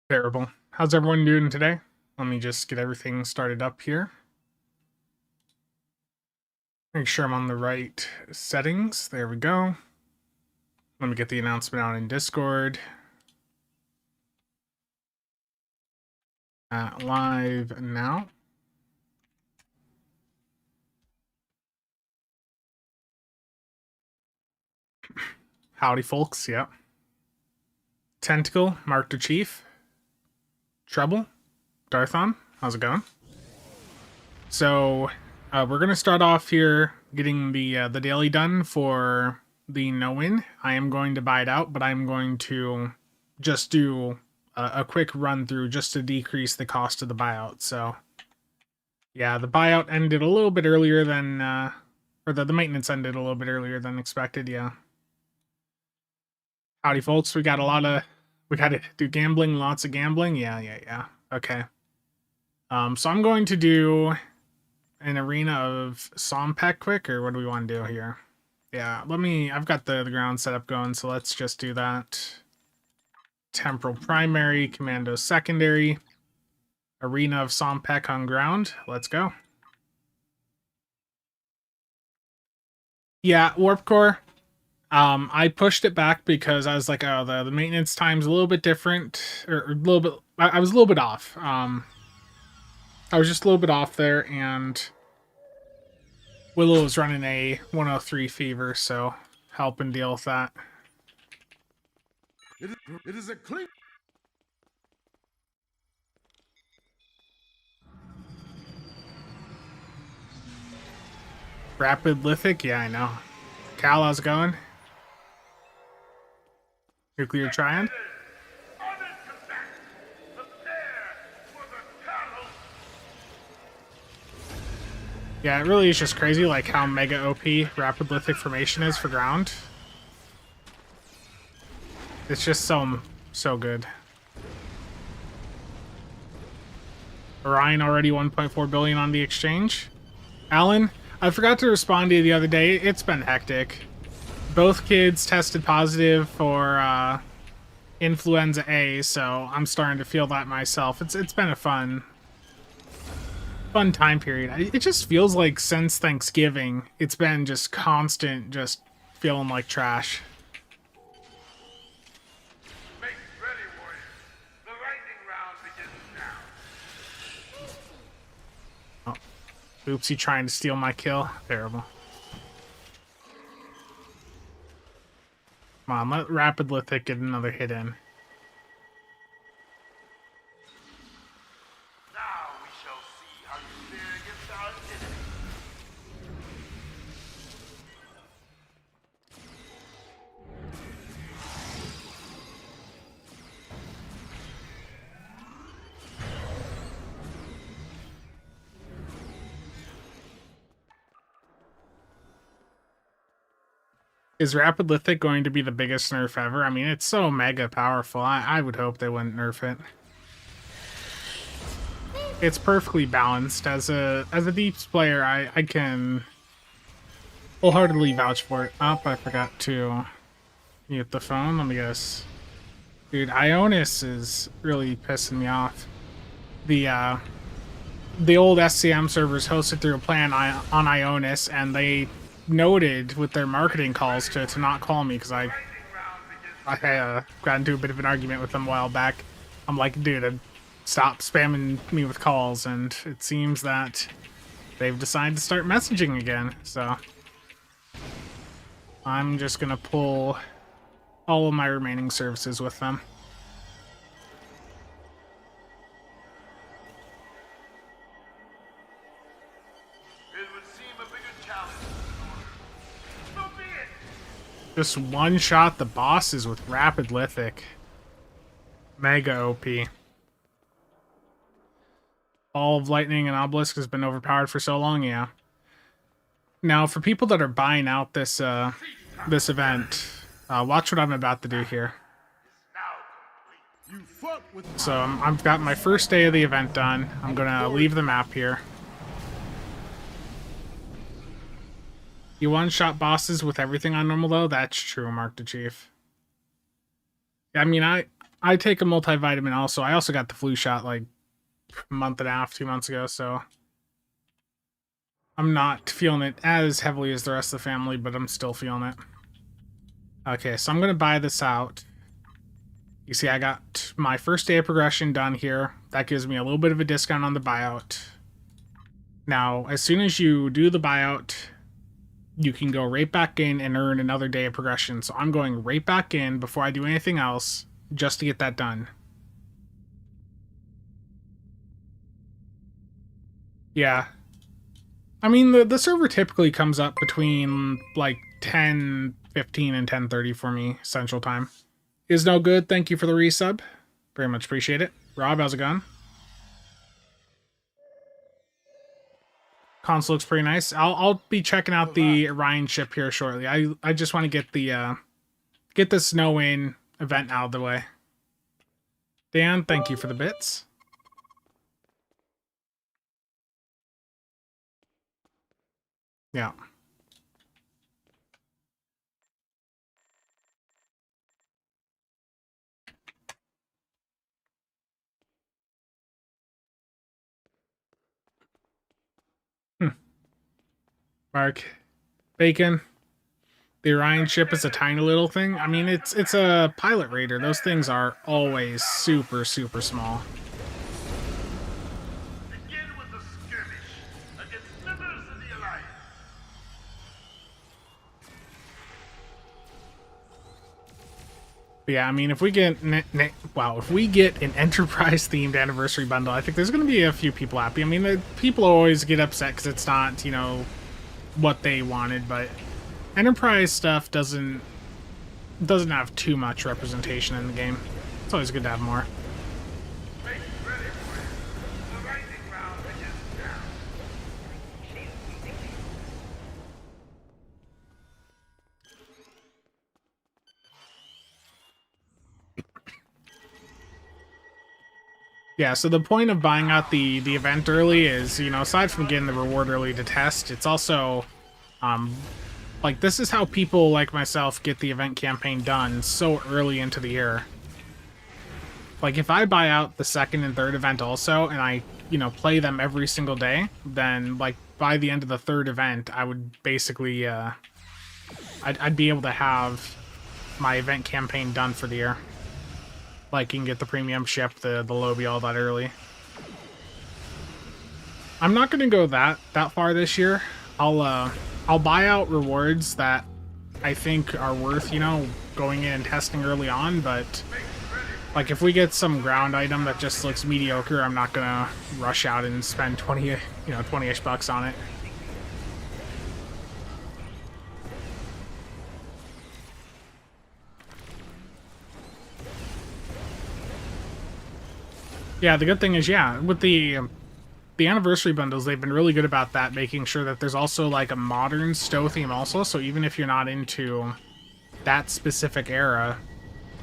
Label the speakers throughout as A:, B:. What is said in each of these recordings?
A: Terrible. How's everyone doing today? Let me just get everything started up here. Make sure I'm on the right settings. There we go. Let me get the announcement out in Discord. Live now. Howdy, folks. Yep. Tentacle, Mark the Chief. Trouble, Darthon. How's it going? So, we're gonna start off here getting the daily done for the no-win. I am going to buy it out, but I'm going to just do a quick run through just to decrease the cost of the buyout. So, yeah, the buyout ended a little bit earlier than, or the maintenance ended a little bit earlier than expected. Yeah. Howdy, folks. We got to do gambling, lots of gambling. Yeah. Okay. So I'm going to do an arena of Sompek quick, or what do we want to do here? Yeah, I've got the ground setup going, so let's just do that. Temporal primary, commando secondary, arena of Sompek on ground. Let's go. Yeah, Warp Core. I pushed it back because I was like, oh, the maintenance time's a little bit different, or a little bit. I was a little bit off. I was just a little bit off there, and Willow was running a 103 fever, so helping deal with that.
B: It is a clean.
A: Rapid lithic, yeah, I know. Cal, how's it going? Nuclear triad. Yeah, it really is just crazy, like how mega OP rapid lithic formation is for ground. It's just so good. Orion already 1.4 billion on the exchange. Alan, I forgot to respond to you the other day. It's been hectic. Both kids tested positive for influenza A, so I'm starting to feel that myself. It's been a fun time period. It just feels like since Thanksgiving, it's been just constant, just feeling like trash.
B: Make ready, warriors. The lightning round begins now.
A: Oh, oopsie, trying to steal my kill. Terrible. Come on, let Rapid Lithic get another hit in.
B: Now we shall see how you fare against our enemy.
A: Is Rapid Lithic going to be the biggest nerf ever? I mean, it's so mega powerful. I would hope they wouldn't nerf it. It's perfectly balanced. As a Deeps player, I can wholeheartedly vouch for it. Oh, I forgot to mute the phone. Let me guess. Dude, Ionis is really pissing me off. The old SCM servers hosted through a plan on Ionis, and they noted with their marketing calls to not call me because I got into a bit of an argument with them a while back. I'm like, dude, stop spamming me with calls, and it seems that they've decided to start messaging again, so I'm just gonna pull all of my remaining services with them.
B: It would seem a bigger challenge. So be it.
A: Just one shot the bosses with Rapid Lithic. Mega OP. Ball of Lightning and Obelisk has been overpowered for so long, yeah. Now, for people that are buying out this this event, watch what I'm about to do here.
B: You fought with
A: So I've got my first day of the event done. I'm gonna leave the map here. You one-shot bosses with everything on normal though? That's true, Mark the Chief. I mean, I take a multivitamin also. I also got the flu shot like a month and a half, 2 months ago, so I'm not feeling it as heavily as the rest of the family, but I'm still feeling it. Okay, so I'm going to buy this out. You see, I got my first day of progression done here. That gives me a little bit of a discount on the buyout. Now, as soon as you do the buyout, you can go right back in and earn another day of progression. So I'm going right back in before I do anything else, just to get that done. Yeah. I mean, the server typically comes up between, like, 10:15 and 10:30 for me, Central Time. Is no good. Thank you for the resub. Very much appreciate it. Rob, how's it going? Console looks pretty nice. I'll be checking out the Orion ship here shortly. I just want to get the Snow In event out of the way. Dan, thank you for the bits. Yeah. Mark, Bacon. The Orion ship is a tiny little thing. I mean, it's a pilot raider. Those things are always super, super small.
B: Begin with the skirmish against members of the Alliance.
A: But yeah, I mean, if we get if we get an Enterprise themed anniversary bundle, I think there's going to be a few people happy. I mean, people always get upset because it's not, you know, what they wanted, but Enterprise stuff doesn't have too much representation in the game. It's always good to have more.
B: Make ready for it. The lightning round begins now.
A: Yeah, so the point of buying out the event early is, you know, aside from getting the reward early to test, it's also like, this is how people like myself get the event campaign done so early into the year. Like, if I buy out the second and third event also, and I, you know, play them every single day, then, like, by the end of the third event, I would basically, I'd be able to have my event campaign done for the year. Like, you can get the premium ship, the lobby, all that early. I'm not going to go that far this year. I'll buy out rewards that I think are worth, you know, going in and testing early on, but like, if we get some ground item that just looks mediocre, I'm not gonna rush out and spend 20-ish bucks on it. Yeah, the good thing is, yeah, with the anniversary bundles, they've been really good about that, making sure that there's also like a modern stow theme also, so even if you're not into that specific era,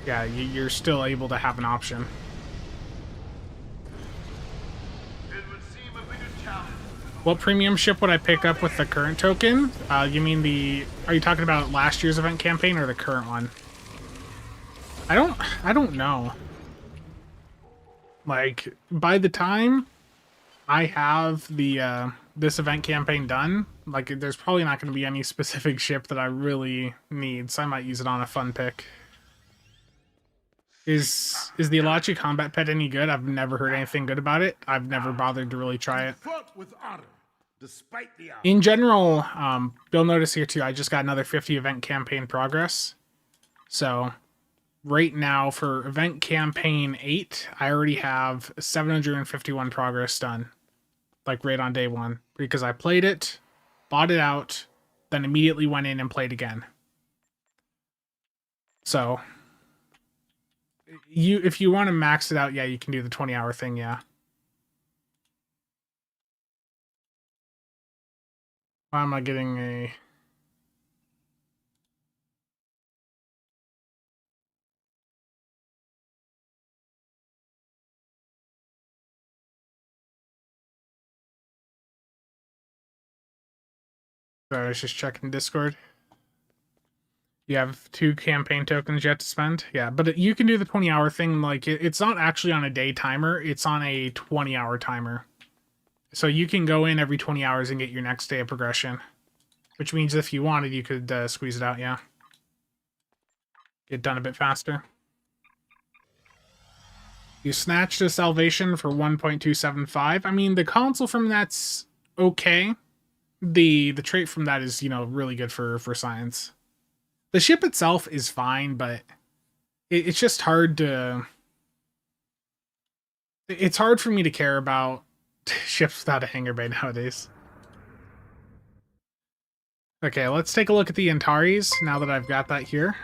A: yeah, you're still able to have an option.
B: It would seem a bigger challenge.
A: What premium ship would I pick up with the current token? You mean are you talking about last year's event campaign or the current one? I don't know. Like, by the time I have the this event campaign done, like, there's probably not going to be any specific ship that I really need, so I might use it on a fun pick. Is the Elachi combat pet any good? I've never heard anything good about it. I've never bothered to really try it.
B: Fought with honor, despite the odds.
A: In general, you'll notice here too, I just got another 50 event campaign progress. So right now for event campaign 8, I already have 751 progress done. Like, right on day 1. Because I played it, bought it out, then immediately went in and played again. So if you want to max it out, yeah, you can do the 20-hour thing, yeah. Why am I getting a... Sorry, I was just checking Discord. You have 2 campaign tokens yet to spend? Yeah, but you can do the 20-hour thing. Like, it's not actually on a day timer. It's on a 20-hour timer. So you can go in every 20 hours and get your next day of progression. Which means if you wanted, you could squeeze it out, yeah. Get done a bit faster. You snatched a salvation for 1.275. I mean, the console from that's okay. The trait from that is, really good for science. The ship itself is fine, but it's just hard to... It's hard for me to care about ships without a hangar bay nowadays. Okay, let's take a look at the Antares now that I've got that here.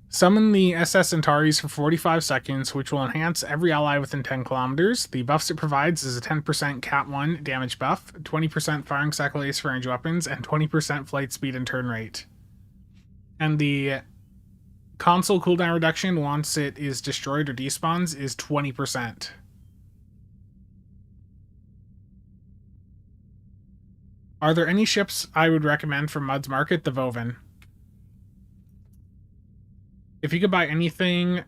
A: Summon the SS Antares for 45 seconds, which will enhance every ally within 10 kilometers. The buffs it provides is a 10% Cat 1 damage buff, 20% firing cycle ace for range weapons, and 20% flight speed and turn rate. And the console cooldown reduction once it is destroyed or despawns is 20%. Are there any ships I would recommend from Mud's Market? The Voven. If you could buy anything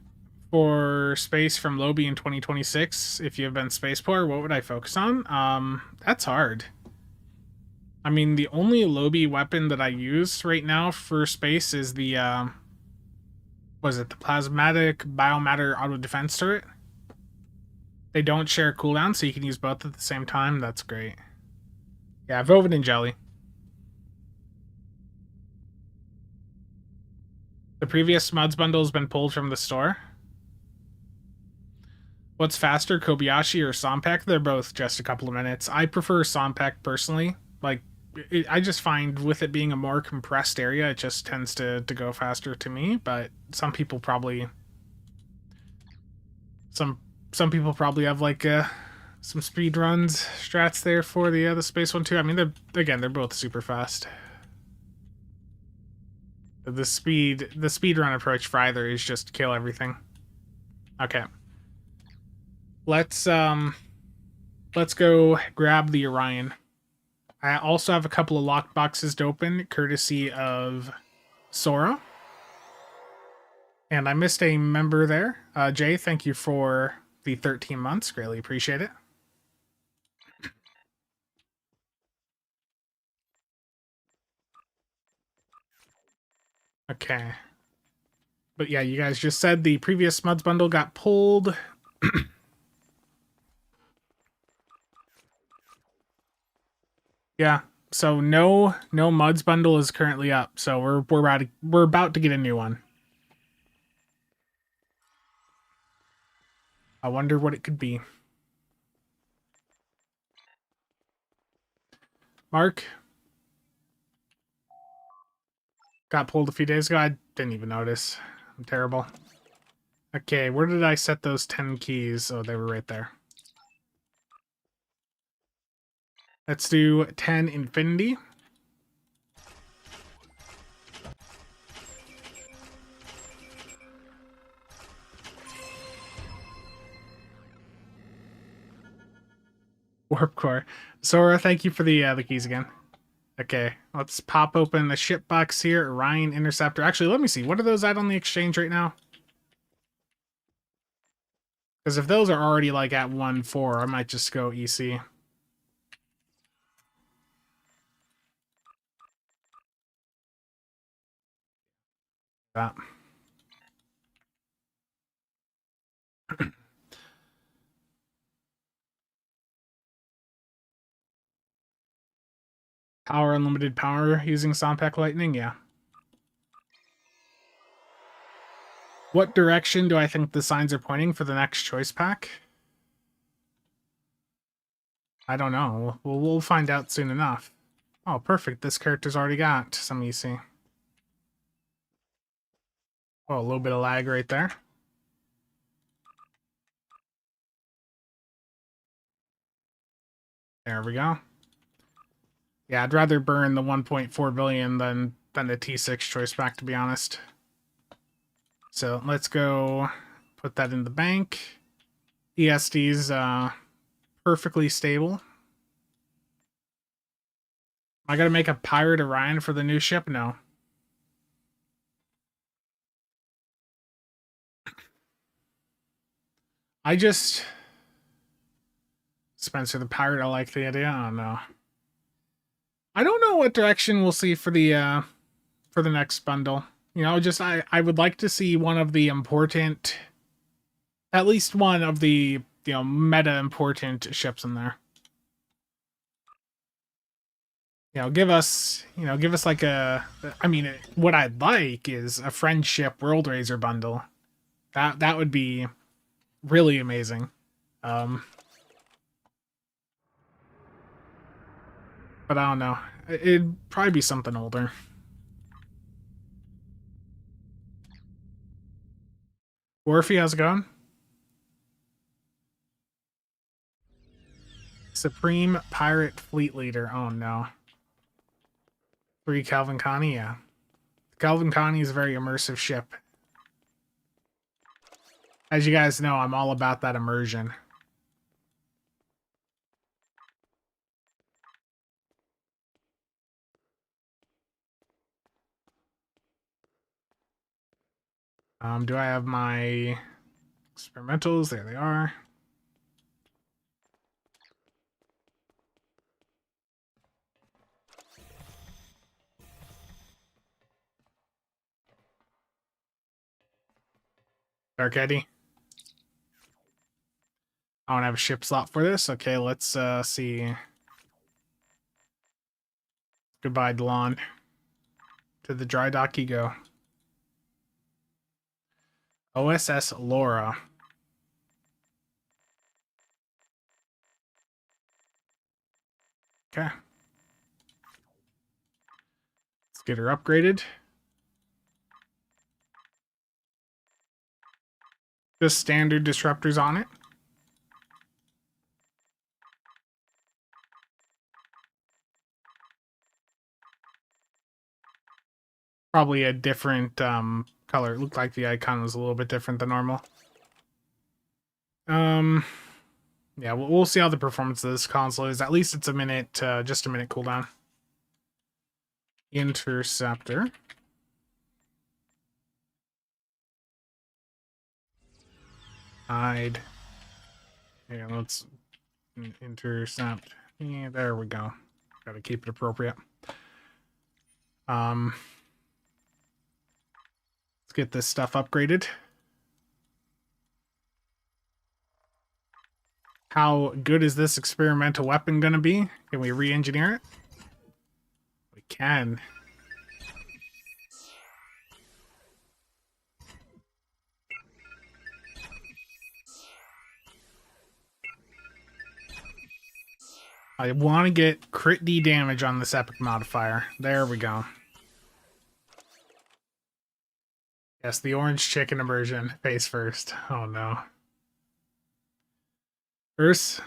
A: for space from Lobby in 2026, if you have been space poor, what would I focus on? That's hard. I mean, the only Lobby weapon that I use right now for space is the, was it the Plasmatic Biomatter Auto Defense Turret? They don't share cooldown, so you can use both at the same time. That's great. Yeah, Voven and Jelly. The previous Smuds bundle has been pulled from the store. What's faster, Kobayashi or Sompek? They're both just a couple of minutes. I prefer Sompek personally. Like, I just find with it being a more compressed area, it just tends to go faster to me. But some people probably, some people probably have like some speed runs strats there for the space one too. I mean, they're both super fast. The speed run approach for either is just kill everything. Okay. Let's go grab the Orion. I also have a couple of locked boxes to open, courtesy of Sora. And I missed a member there. Jay, thank you for the 13 months. Greatly appreciate it. Okay. But yeah, you guys just said the previous Smuds bundle got pulled. Yeah. So no Muds bundle is currently up. So we're about to get a new one. I wonder what it could be. Mark got pulled a few days ago. I didn't even notice. I'm terrible. Okay, where did I set those 10 keys? Oh, they were right there. Let's do 10 Infinity. Warp Core. Sora, thank you for the keys again. Okay, let's pop open the ship box here. Orion, Interceptor. Actually, let me see. What are those at on the exchange right now? Because if those are already like at 1.4, I might just go EC. That. Power, unlimited power using Sompek Lightning, yeah. What direction do I think the signs are pointing for the next choice pack? I don't know. We'll find out soon enough. Oh, perfect. This character's already got some EC. Oh, a little bit of lag right there. There we go. Yeah, I'd rather burn the 1.4 billion than the T6 choice pack, to be honest. So let's go put that in the bank. ESD's perfectly stable. I gotta make a pirate Orion for the new ship? No. I just... Spencer the pirate, I like the idea. I don't know. I don't know what direction we'll see for the next bundle. You know, just I would like to see one of the important, at least one of the, you know, meta important ships in there. You know, give us like a, I mean, what I'd like is a friendship World Raiser bundle. That would be really amazing. But I don't know. It'd probably be something older. Orphe, how's it going? Supreme Pirate Fleet Leader. Oh no. Free Calvin Connie, yeah. Calvin Connie is a very immersive ship. As you guys know, I'm all about that immersion. Do I have my experimentals? There they are. Dark Eddy. I don't have a ship slot for this. Okay, let's see. Goodbye, Delon. To the dry dock you go. OSS Laura. Okay. Let's get her upgraded. Just standard disruptors on it. Probably a different color. It looked like the icon was a little bit different than normal. Yeah, we'll see how the performance of this console is. At least it's a minute, just a minute cooldown. Interceptor. Hide. Yeah, let's intercept. Yeah, there we go. Gotta keep it appropriate. Let's get this stuff upgraded. How good is this experimental weapon gonna be? Can we re-engineer it? We can. I want to get crit D damage on this epic modifier. There we go. Yes, the orange chicken immersion face first. Oh no. Urs.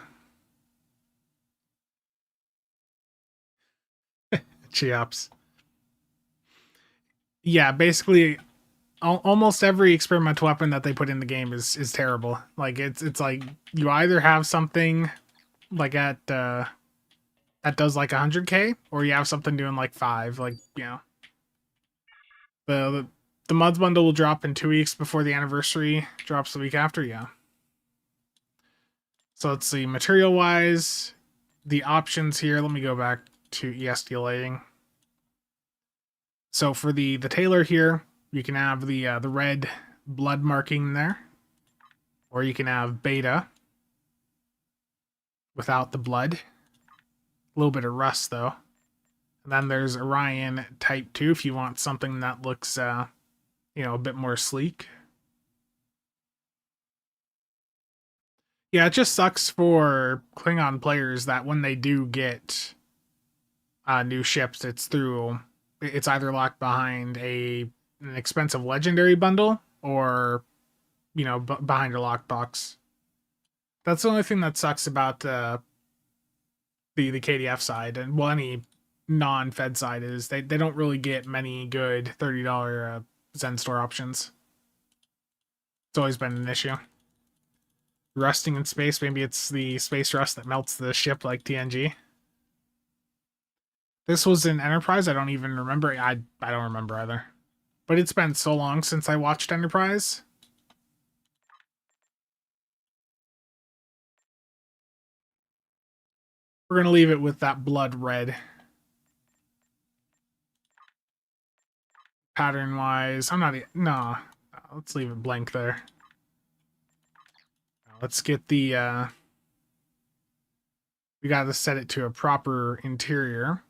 A: Cheops. Yeah, basically almost every experimental weapon that they put in the game is terrible. Like it's like you either have something like at that does like 100k, or you have something doing like 5. Like, you know, the mods bundle will drop in 2 weeks before the anniversary drops the week after. Yeah. So let's see, material wise, the options here. Let me go back to ESD lighting. So for the tailor here, you can have the red blood marking there, or you can have beta without the blood. A little bit of rust though. And then there's Orion Type 2 if you want something that looks, you know, a bit more sleek. Yeah, it just sucks for Klingon players that when they do get new ships, it's either locked behind an expensive legendary bundle, or, you know, behind a lockbox. That's the only thing that sucks about the KDF side, and well, any non-Fed side, is they don't really get many good $30 Zen store options. It's always been an issue. Rusting in space, maybe it's the space rust that melts the ship like TNG. This was in Enterprise. I don't even remember. I don't remember either. But it's been so long since I watched Enterprise. We're going to leave it with that blood red. Pattern-wise, I'm not... No, let's leave it blank there. Let's get the... we got to set it to a proper interior.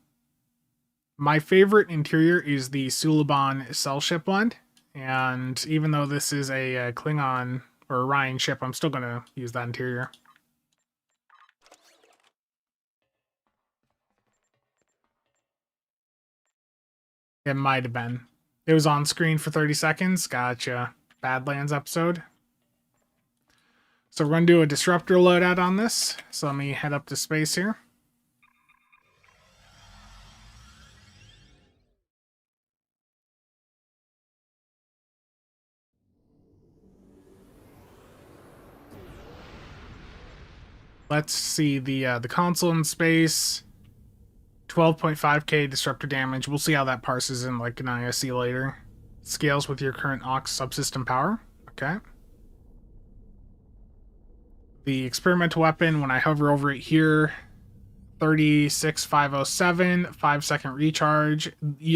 A: My favorite interior is the Suliban cell ship blend. And even though this is a Klingon or Orion ship, I'm still going to use that interior. It might have been. It was on screen for 30 seconds. Gotcha. Badlands episode. So we're going to do a disruptor loadout on this. So let me head up to space here. Let's see the console in space. 12.5k disruptor damage. We'll see how that parses in like an ISC later. Scales with your current aux subsystem power. Okay. The experimental weapon, when I hover over it here, 36507, 5-second recharge.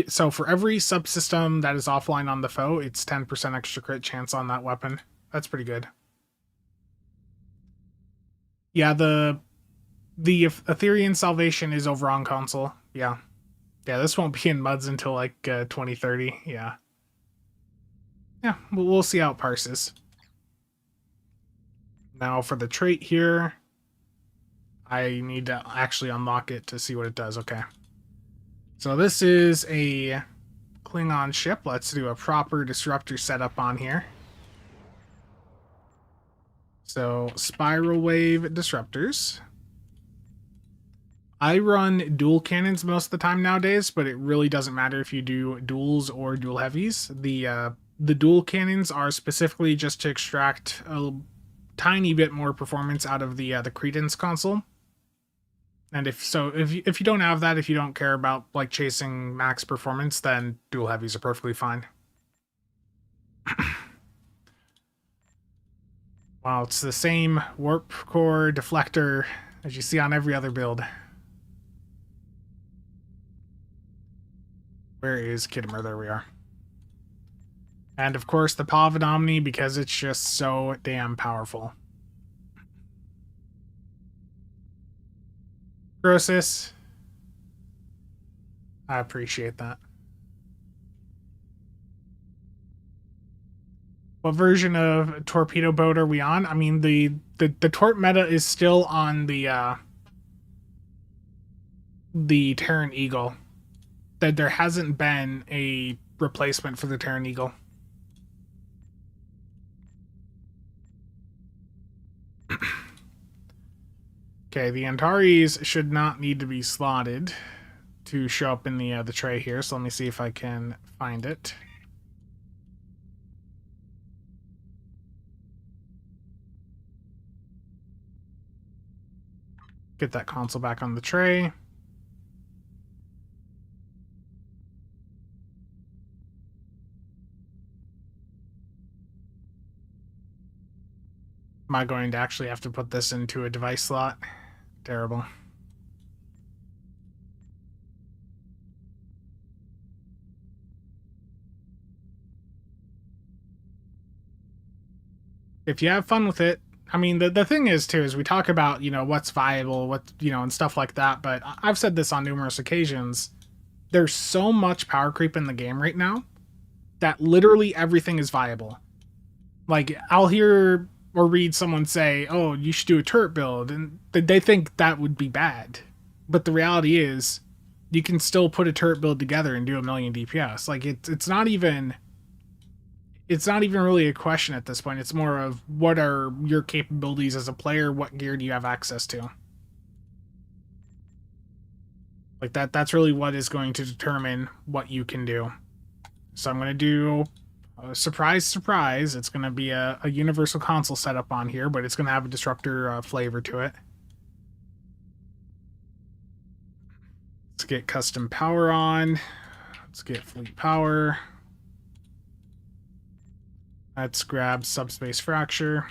A: So for every subsystem that is offline on the foe, it's 10% extra crit chance on that weapon. That's pretty good. Yeah, the Ethereum Salvation is over on console. Yeah. Yeah, this won't be in MUDs until like 2030. Yeah. Yeah, we'll see how it parses. Now for the trait here, I need to actually unlock it to see what it does. Okay. So this is a Klingon ship. Let's do a proper disruptor setup on here. So spiral wave disruptors. I run dual cannons most of the time nowadays, but it really doesn't matter if you do duals or dual heavies. The dual cannons are specifically just to extract a tiny bit more performance out of the Credence console. And if you don't have that, if you don't care about like chasing max performance, then dual heavies are perfectly fine. Wow, it's the same warp core deflector as you see on every other build. Where is Kidmer? There we are. And of course the Pavan Omni, because it's just so damn powerful. Grosis. I appreciate that. What version of torpedo boat are we on? I mean, the torp meta is still on the Terran Eagle. That there hasn't been a replacement for the Terran Eagle. Okay, the Antares should not need to be slotted to show up in the tray here. So let me see if I can find it. Get that console back on the tray. Am I going to actually have to put this into a device slot? Terrible. If you have fun with it, I mean, the thing is, too, is we talk about, you know, what's viable, what, you know, and stuff like that, but I've said this on numerous occasions. There's so much power creep in the game right now that literally everything is viable. Like, I'll hear or read someone say, oh, you should do a turret build, and they think that would be bad. But the reality is, you can still put a turret build together and do 1,000,000 DPS. Like, it's not even really a question at this point. It's more of what are your capabilities as a player, what gear do you have access to? Like that's really what is going to determine what you can do. So I'm going to do surprise, surprise. It's going to be a universal console setup on here, but it's going to have a disruptor flavor to it. Let's get custom power on. Let's get fleet power. Let's grab subspace fracture.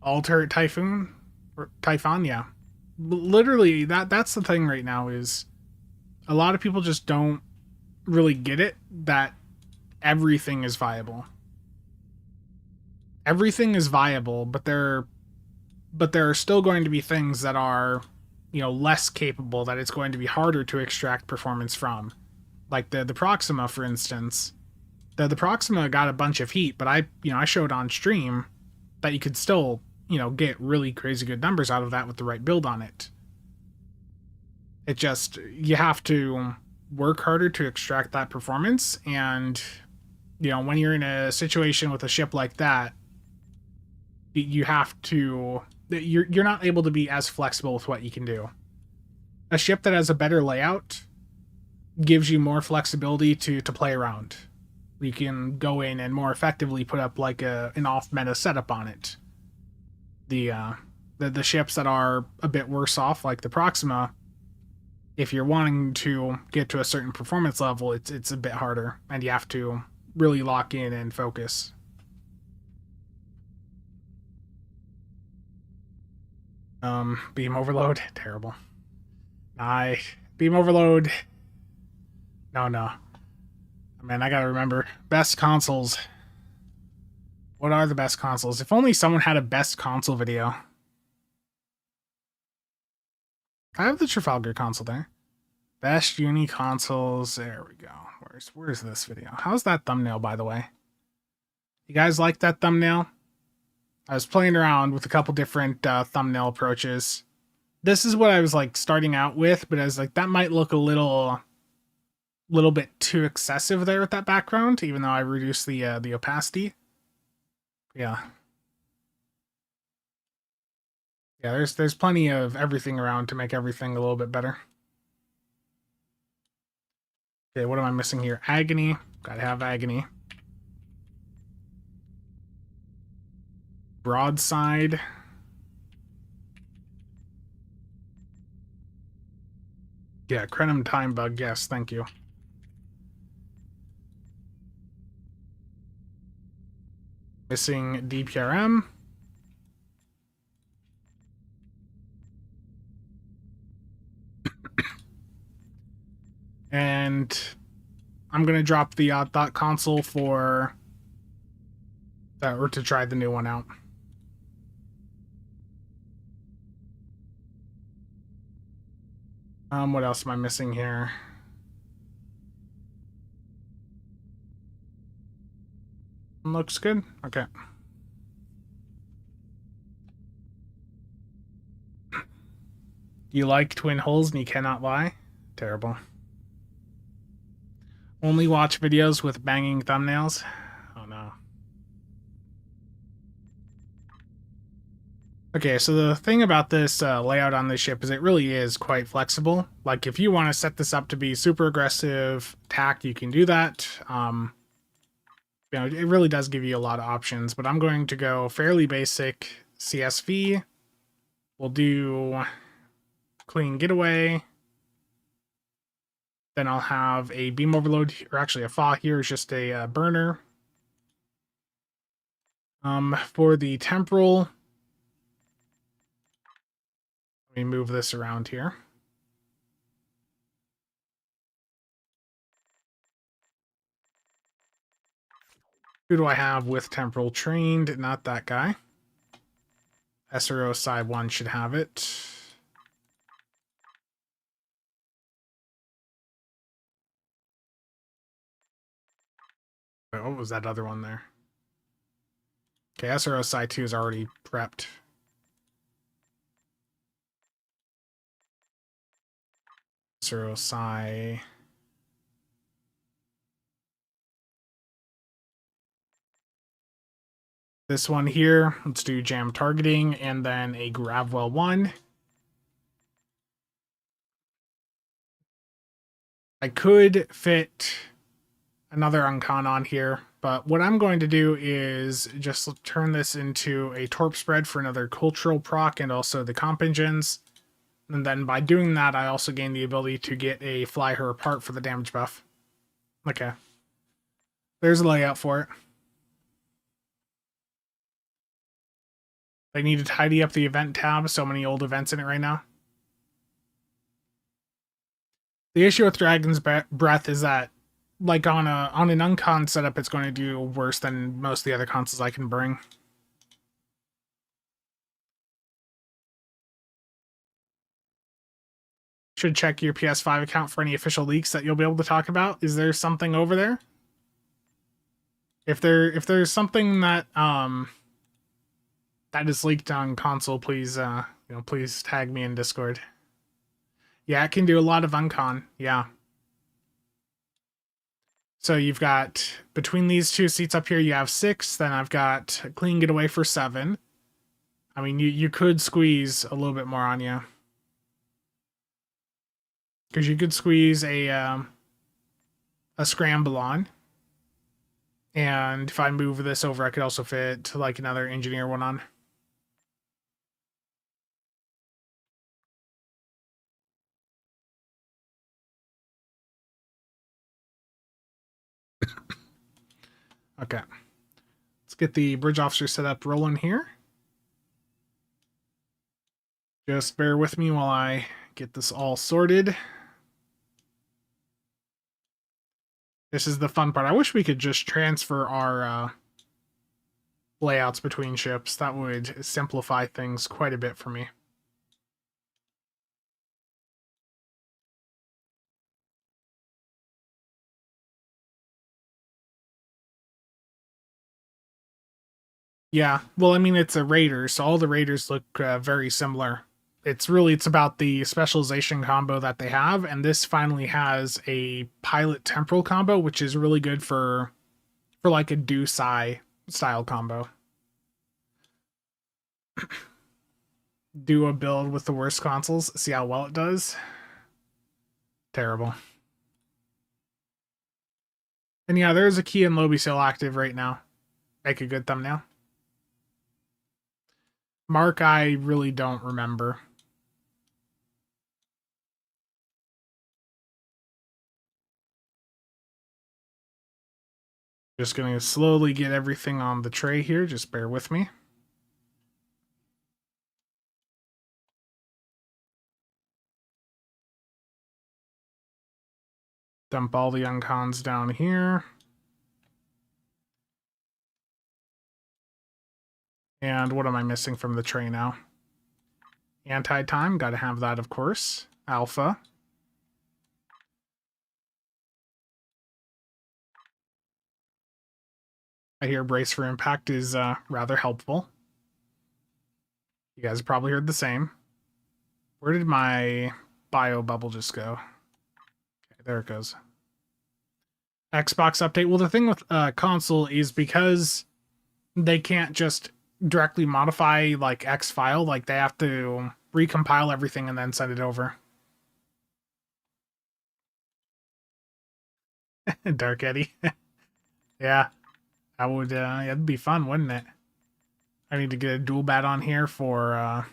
A: Alter Typhoon? Or Typhon, yeah. Literally, that's the thing right now is a lot of people just don't really get it that everything is viable. Everything is viable, but there are still going to be things that are, less capable, that it's going to be harder to extract performance from. Like the Proxima, for instance. The Proxima got a bunch of heat, but I showed on stream that you could still, get really crazy good numbers out of that with the right build on it. It just, you have to work harder to extract that performance, and, when you're in a situation with a ship like that, you have to, you're not able to be as flexible with what you can do. A ship that has a better layout gives you more flexibility to play around. You can go in and more effectively put up like an off-meta setup on it. The ships that are a bit worse off, like the Proxima, if you're wanting to get to a certain performance level, it's a bit harder, and you have to really lock in and focus. Beam overload, terrible. Beam overload. No. Man, I gotta remember. Best consoles. What are the best consoles? If only someone had a best console video. I have the Trafalgar console there. Best uni consoles. There we go. Where's this video? How's that thumbnail, by the way? You guys like that thumbnail? I was playing around with a couple different thumbnail approaches. This is what I was like starting out with, but I was like, that might look a little bit too excessive there with that background, even though I reduced the opacity. Yeah. Yeah, there's plenty of everything around to make everything a little bit better. Okay, what am I missing here? Agony. Gotta have agony. Broadside. Yeah, Crenum Time Bug. Yes, thank you. Missing DPRM. And I'm going to drop the Thought console for that, or to try the new one out. What else am I missing here? Looks good. Okay. You like twin holes and you cannot lie? Terrible. Only watch videos with banging thumbnails? Oh no. Okay, so the thing about this layout on this ship is it really is quite flexible. Like, if you want to set this up to be super aggressive attack, you can do that. It really does give you a lot of options, but I'm going to go fairly basic CSV. We'll do clean getaway. Then I'll have a beam overload, or actually a FA here is just a burner. For the temporal, let me move this around here. Who do I have with temporal trained? Not that guy. SRO 1 should have it. What was that other one there? Okay, SRO 2 is already prepped. SRO this one here, let's do jam targeting, and then a Gravwell 1. I could fit another Uncon on here, But what I'm going to do is just turn this into a torp spread for another cultural proc and also the comp engines. And then by doing that, I also gain the ability to get a fly her apart for the damage buff. Okay. There's a layout for it. I need to tidy up the event tab. So many old events in it right now. The issue with Dragon's Breath is that, like on an uncon setup, it's going to do worse than most of the other consoles I can bring. Should check your PS5 account for any official leaks that you'll be able to talk about. Is there something over there? If there's something that that is leaked on console, please please tag me in Discord. Yeah, it can do a lot of uncon. Yeah. So you've got, between these two seats up here, you have 6. Then I've got Clean Getaway for 7. I mean, you could squeeze a little bit more on you. Because you could squeeze a Scramble on. And if I move this over, I could also fit like another Engineer one on. Okay. Let's get the bridge officer set up rolling here. Just bear with me while I get this all sorted. This is the fun part. I wish we could just transfer our layouts between ships. That would simplify things quite a bit for me. Yeah, well, I mean, it's a raider, so all the raiders look very similar. It's about the specialization combo that they have, and this finally has a pilot temporal combo, which is really good for like a do-sai style combo. Do a build with the worst consoles, see how well it does. Terrible. And yeah, there's a key and lobby sale active right now. Make a good thumbnail. Mark, I really don't remember. Just going to slowly get everything on the tray here. Just bear with me. Dump all the uncons down here. And what am I missing from the tray now? Anti-time, gotta have that, of course. Alpha. I hear Brace for Impact is rather helpful. You guys have probably heard the same. Where did my bio bubble just go? Okay, there it goes. Xbox update. Well, the thing with console is because they can't just directly modify like X file, like they have to recompile everything and then send it over. Dark Eddie. Yeah, that would it'd be fun, wouldn't it? I need to get a dual bat on here for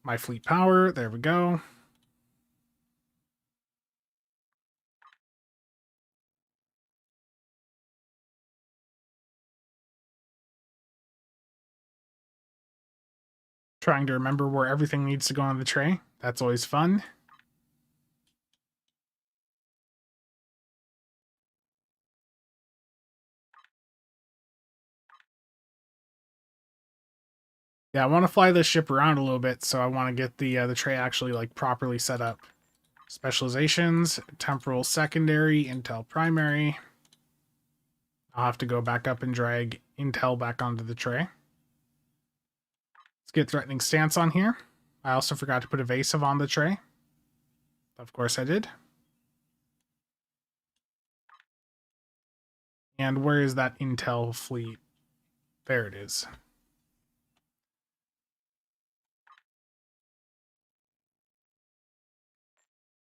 A: my fleet power. There we go. Trying to remember where everything needs to go on the tray. That's always fun. Yeah, I want to fly this ship around a little bit, so I want to get the tray actually like properly set up. Specializations, temporal secondary, intel primary. I'll have to go back up and drag intel back onto the tray. Let's get threatening stance on here. I also forgot to put evasive on the tray. Of course I did. And where is that intel fleet? There it is.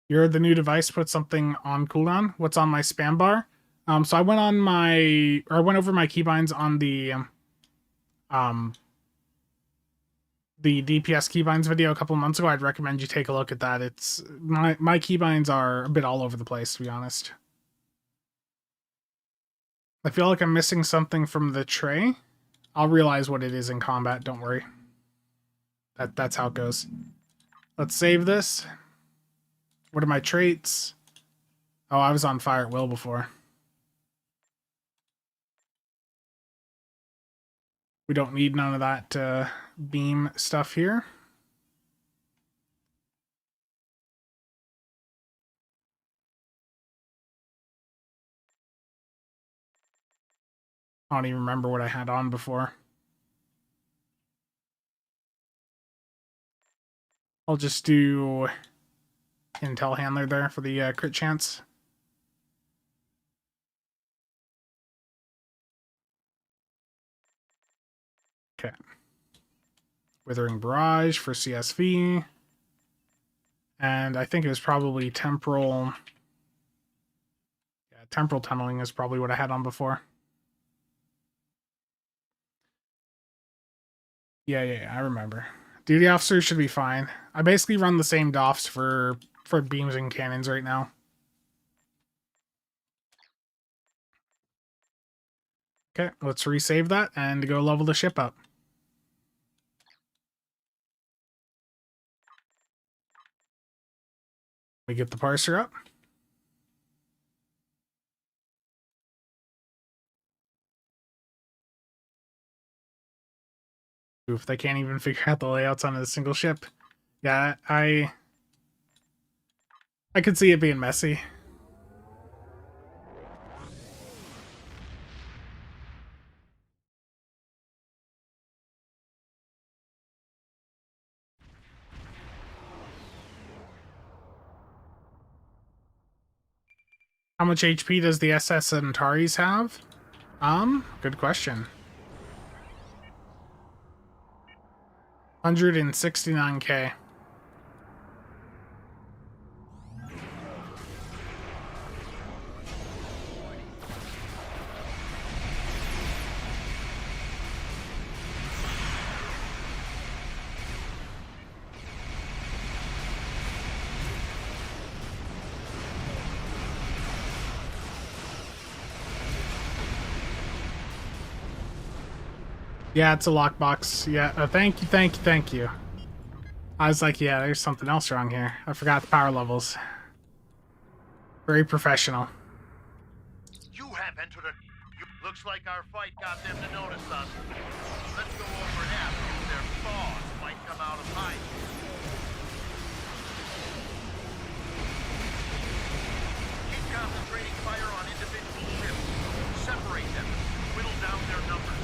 A: You're the new device put something on cooldown. What's on my spam bar? So I went over my keybinds on the DPS keybinds video a couple months ago. I'd recommend you take a look at that. It's my keybinds are a bit all over the place, to be honest. I feel like I'm missing something from the tray. I'll realize what it is in combat, don't worry. That's how it goes. Let's save this. What are my traits? Oh, I was on fire at will before. We don't need none of that beam stuff here. I don't even remember what I had on before. I'll just do Intel Handler there for the crit chance. Okay. Withering Barrage for CSV. And I think it was probably Temporal... Yeah, Temporal Tunneling is probably what I had on before. Yeah, I remember. Duty Officers should be fine. I basically run the same DOFs for beams and cannons right now. Okay, let's resave that and go level the ship up. We get the parser up. Oof, they can't even figure out the layouts on a single ship. Yeah, I could see it being messy. How much HP does the SS Antares have? Good question. 169k. Yeah, it's a lockbox. Yeah, thank you. I was like, yeah, there's something else wrong here. I forgot the power levels. Very professional.
B: You have entered a... Looks like our fight got them to notice us. Let's go over and ask if their thaws might come out of hiding. Keep concentrating fire on individual ships. Separate them. Whittle down their numbers.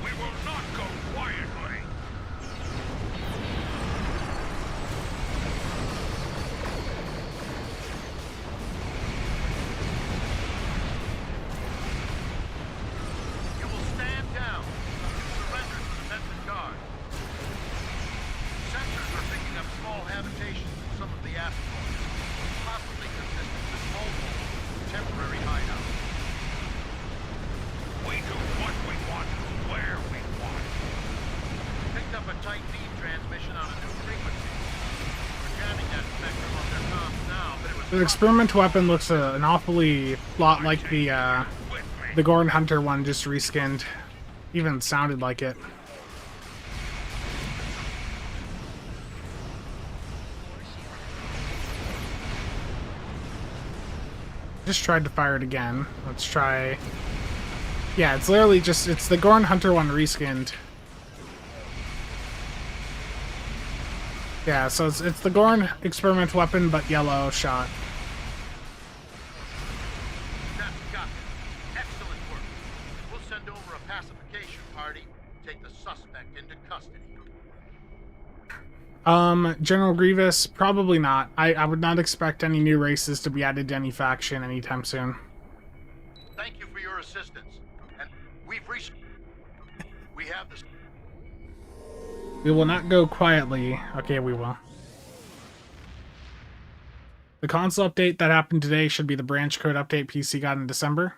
B: We will not go quietly. You will stand down. Surrender to the defensive guard. Sensors are picking up small habitations in some of the asteroids, possibly consistent with multiple temporary hideouts. We do what we want, where we want. Picked up a tight beam transmission on a new frequency. We're jamming that spectrum on their comms now, but it was...
A: The experiment weapon looks an awfully lot like the Gorn Hunter one, just reskinned. Even sounded like it. Just tried to fire it again. Let's try... Yeah, it's literally just... It's the Gorn Hunter one reskinned. Yeah, so it's the Gorn experiment weapon, but yellow shot.
B: That's got it. Excellent work. We'll send over a pacification party, take the suspect into custody.
A: General Grievous, probably not. I would not expect any new races to be added to any faction anytime soon.
B: Thank you for your assistance. And we've reached... We have this...
A: We will not go quietly. Okay, we will. The console update that happened today should be the branch code update PC got in December.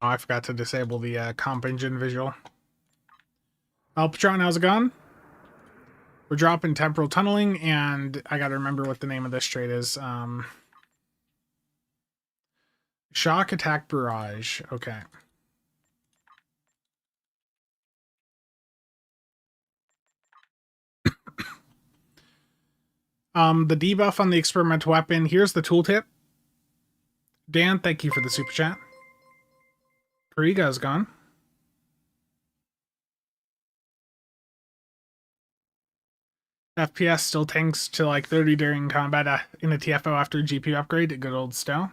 A: Oh, I forgot to disable the comp engine visual. Patron, how's it going? We're dropping temporal tunneling, and I gotta remember what the name of this trait is. Shock attack barrage. Okay. The debuff on the experimental weapon. Here's the tooltip. Dan, thank you for the super chat. Kariga's gone. FPS still tanks to like 30 during combat in a TFO after GPU upgrade. Good old Stow.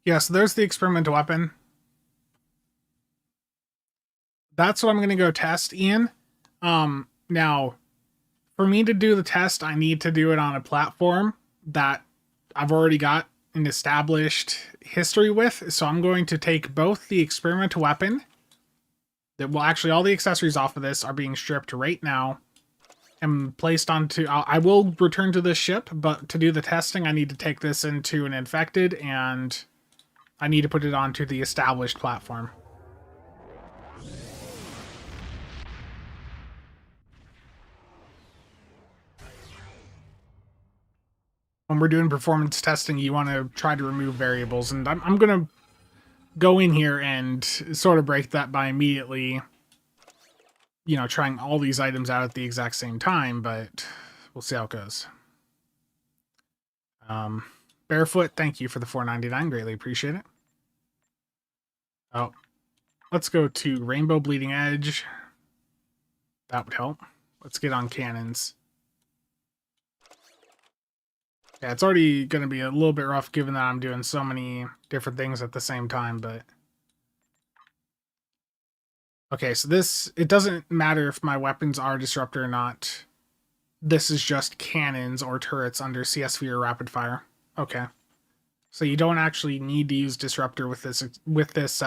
A: Yeah, so there's the experimental weapon. That's what I'm going to go test, Ian. Now, for me to do the test, I need to do it on a platform that I've already got an established history with. So I'm going to take both the experimental weapon. That will actually, all the accessories off of this are being stripped right now and placed onto. I will return to this ship, but to do the testing, I need to take this into an infected, and I need to put it onto the established platform. When we're doing performance testing, you want to try to remove variables, and I'm going to go in here and sort of break that by immediately, trying all these items out at the exact same time, but we'll see how it goes. Barefoot, thank you for the $4.99. Greatly appreciate it. Oh, let's go to Rainbow Bleeding Edge. That would help. Let's get on cannons. Yeah, it's already going to be a little bit rough given that I'm doing so many different things at the same time, but... Okay, so this... It doesn't matter if my weapons are Disruptor or not. This is just cannons or turrets under CSV or Rapid Fire. Okay. So you don't actually need to use Disruptor with this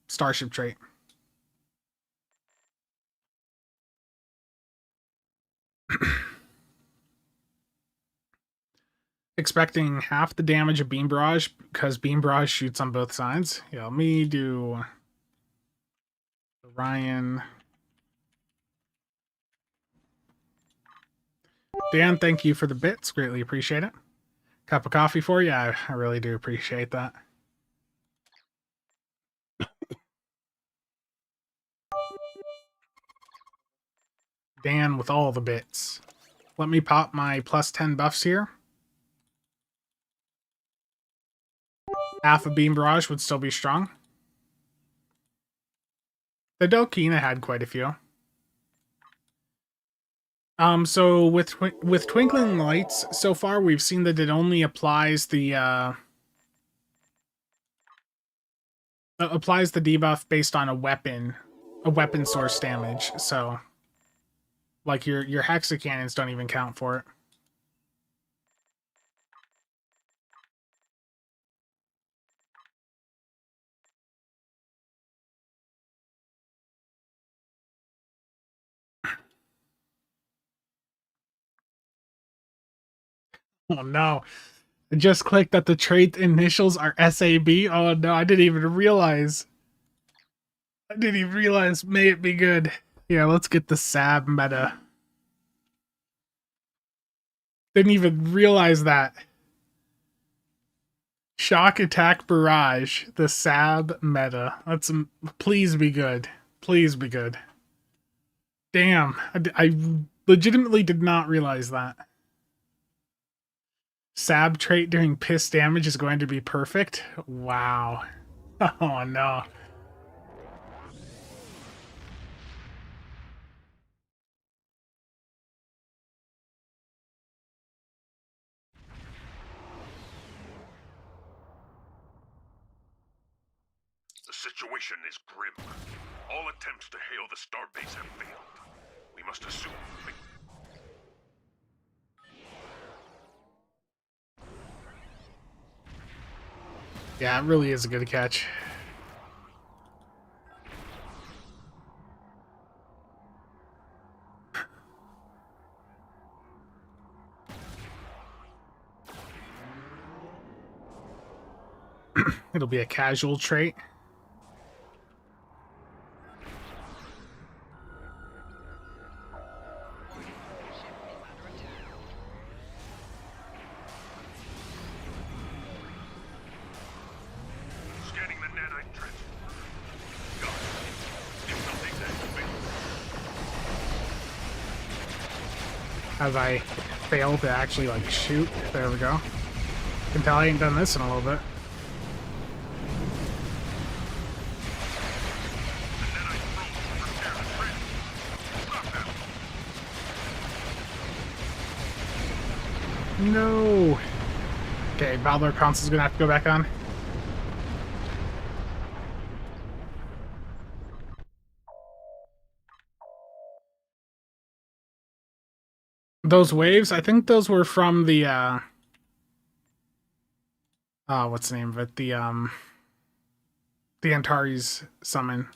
A: Starship trait. Expecting half the damage of Beam Barrage because Beam Barrage shoots on both sides. Yeah, let me do Orion. Dan, thank you for the bits. Greatly appreciate it. Cup of coffee for you. I really do appreciate that. Dan with all the bits. Let me pop my plus 10 buffs here. Half of Beam Barrage would still be strong. The Dokina had quite a few. So with Twinkling Lights, so far we've seen that it only applies the debuff based on a weapon source damage. So, like your Hexa cannons don't even count for it. Oh no. I just clicked that the trait initials are SAB. Oh no, I didn't even realize. May it be good. Yeah, let's get the SAB meta. Didn't even realize that. Shock Attack Barrage, the SAB meta. Let's please be good. Please be good. Damn, I legitimately did not realize that. SAB trait during piss damage is going to be perfect. Wow. Oh no.
C: The situation is grim. All attempts to hail the starbase have failed. We must assume...
A: Yeah, it really is a good catch. It'll be a casual trait.
C: Scanning the nanite transformer. Got it. Signal deactivated.
A: As I fail to actually, like, shoot. There we go. Can tell I ain't done this in a little bit.
C: The nanite probe will repair the trend. Stop them.
A: No! Okay, Valor console's gonna have to go back on. Those waves, I think those were from the, what's the name of it? The Antares summon.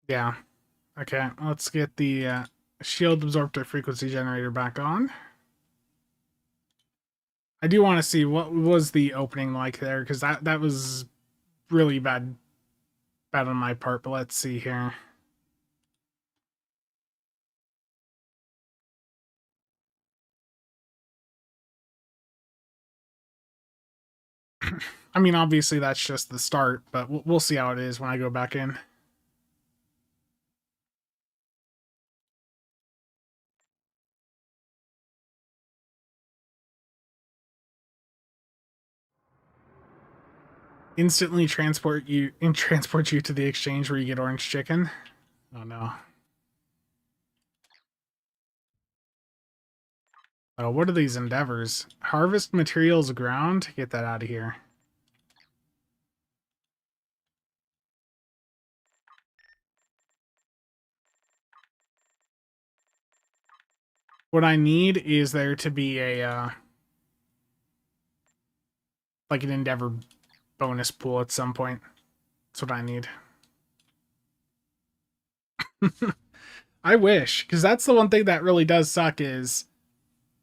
A: Yeah. Okay, let's get the, shield absorptor frequency generator back on. I do want to see what was the opening like there, because that was really bad on my part, but let's see here. I mean, obviously that's just the start, but we'll see how it is when I go back in. Instantly transport you to the exchange where you get orange chicken. Oh no. Oh, what are these endeavors? Harvest materials ground? Get that out of here. What I need is there to be a, like an endeavor bonus pool at some point. That's what I need. I wish, because that's the one thing that really does suck is,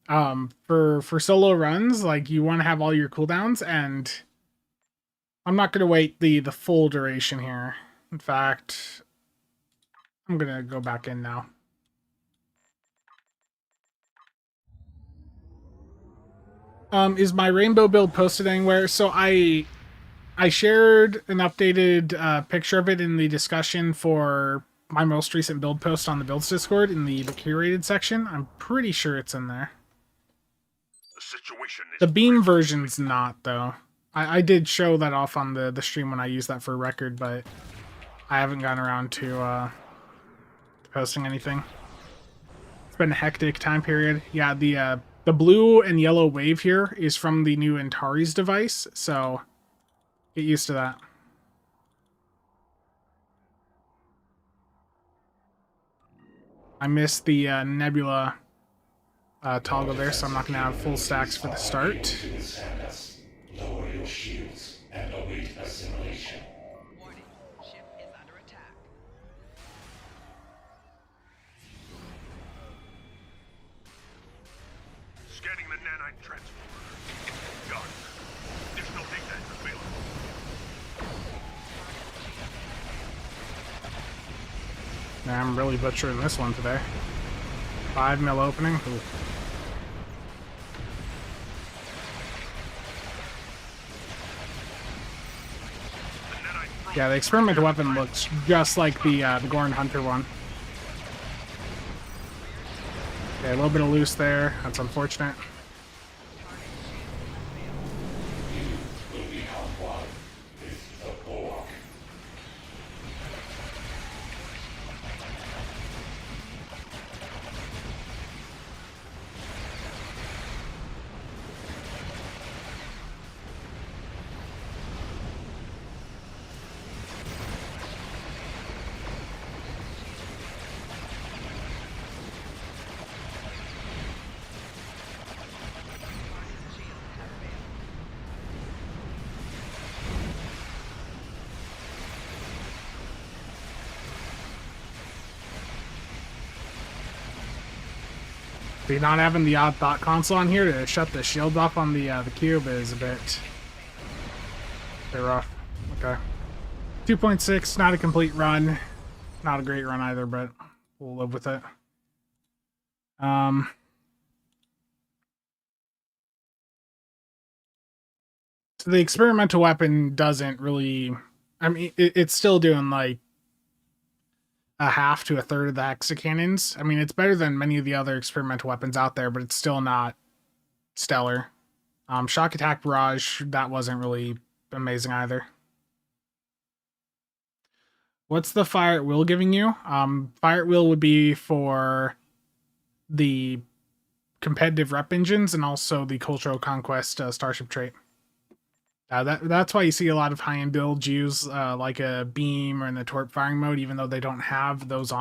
A: for solo runs, like, you want to have all your cooldowns, and I'm not going to wait the full duration here. In fact, I'm going to go back in now. Is my rainbow build posted anywhere? So I shared an updated picture of it in the discussion for my most recent build post on the builds Discord in the curated section. I'm pretty sure it's in there.
C: The situation is
A: The beam version's not, though. I did show that off on the stream when I used that for record, but I haven't gotten around to posting anything. It's been a hectic time period. Yeah, the blue and yellow wave here is from the new Antares device, so get used to that. I missed the Nebula toggle there, so I'm not going to have full stacks for the start.
D: Lower your shields and await assimilation.
E: Warning, ship is under attack.
C: scanning the nanite transformer. Got it. Additional data available.
A: Nah, I'm really butchering this one today. 5 mil opening. Ooh. Yeah, the experimental weapon looks just like the Gorn Hunter one. Okay, a little bit of loose there. That's unfortunate.
D: Will become one with the Borg.
A: See, not having the odd thought console on here to shut the shield off on the cube is a bit rough. Okay. 2.6, not a complete run. Not a great run either, but we'll live with it. So the experimental weapon doesn't really... I mean, it's still doing like a half to a third of the hexacannons. I mean, it's better than many of the other experimental weapons out there, but it's still not stellar. Shock attack barrage, that wasn't really amazing either. What's the fire at will giving you? Fire at will would be for the competitive rep engines and also the cultural conquest starship trait. That's why you see a lot of high-end builds use like a beam or in the torp firing mode, even though they don't have those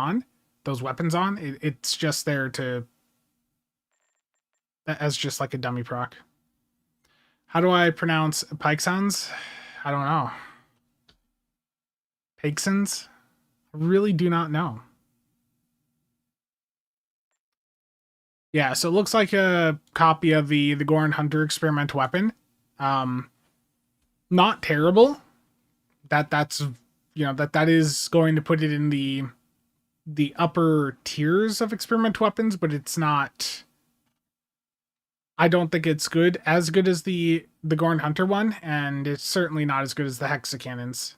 A: weapons on. It's just there to as just like a dummy proc. How do I pronounce pike sounds? I don't know. Pakesons? I really do not know. Yeah, so it looks like a copy of the Goran Hunter experimental weapon. Not terrible. That's that is going to put it in the upper tiers of experimental weapons, but it's not. I don't think it's as good as the Goran Hunter one, and it's certainly not as good as the hexacannons.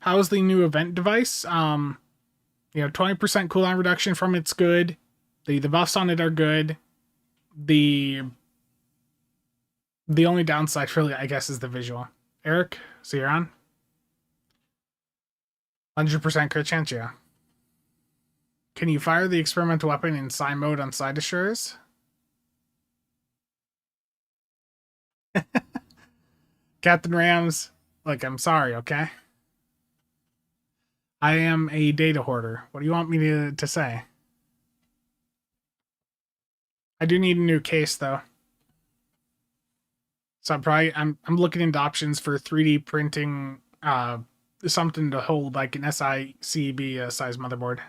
A: How's the new event device? 20% cooldown reduction from it's good. The buffs on it are good. The only downside really, I guess, is the visual. Eric, so you're on? 100% crit chance, yeah. Can you fire the experimental weapon in psi mode on side assures? Captain Rams, look, I'm sorry, okay? I am a data hoarder. What do you want me to say? I do need a new case though. So I'm looking into options for 3D printing something to hold like an SICB size motherboard.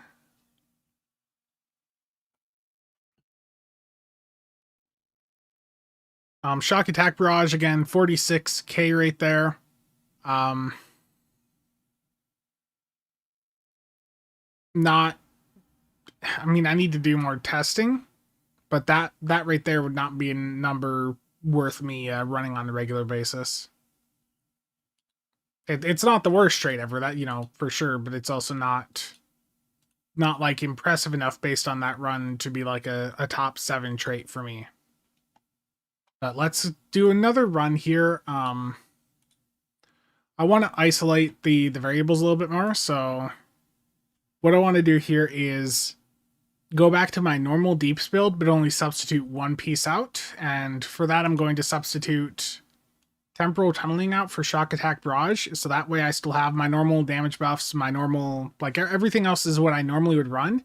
A: Shock attack barrage again, 46k right there. Not, I mean, I need to do more testing, but that right there would not be a number worth me running on a regular basis. It's not the worst trade ever, that for sure, but it's also not like impressive enough based on that run to be like a top 7 trait for me. But let's do another run here. I want to isolate the variables a little bit more, so what I want to do here is go back to my normal deeps build, but only substitute one piece out. And for that, I'm going to substitute temporal tunneling out for shock attack barrage. So that way I still have my normal damage buffs, my normal, like everything else is what I normally would run.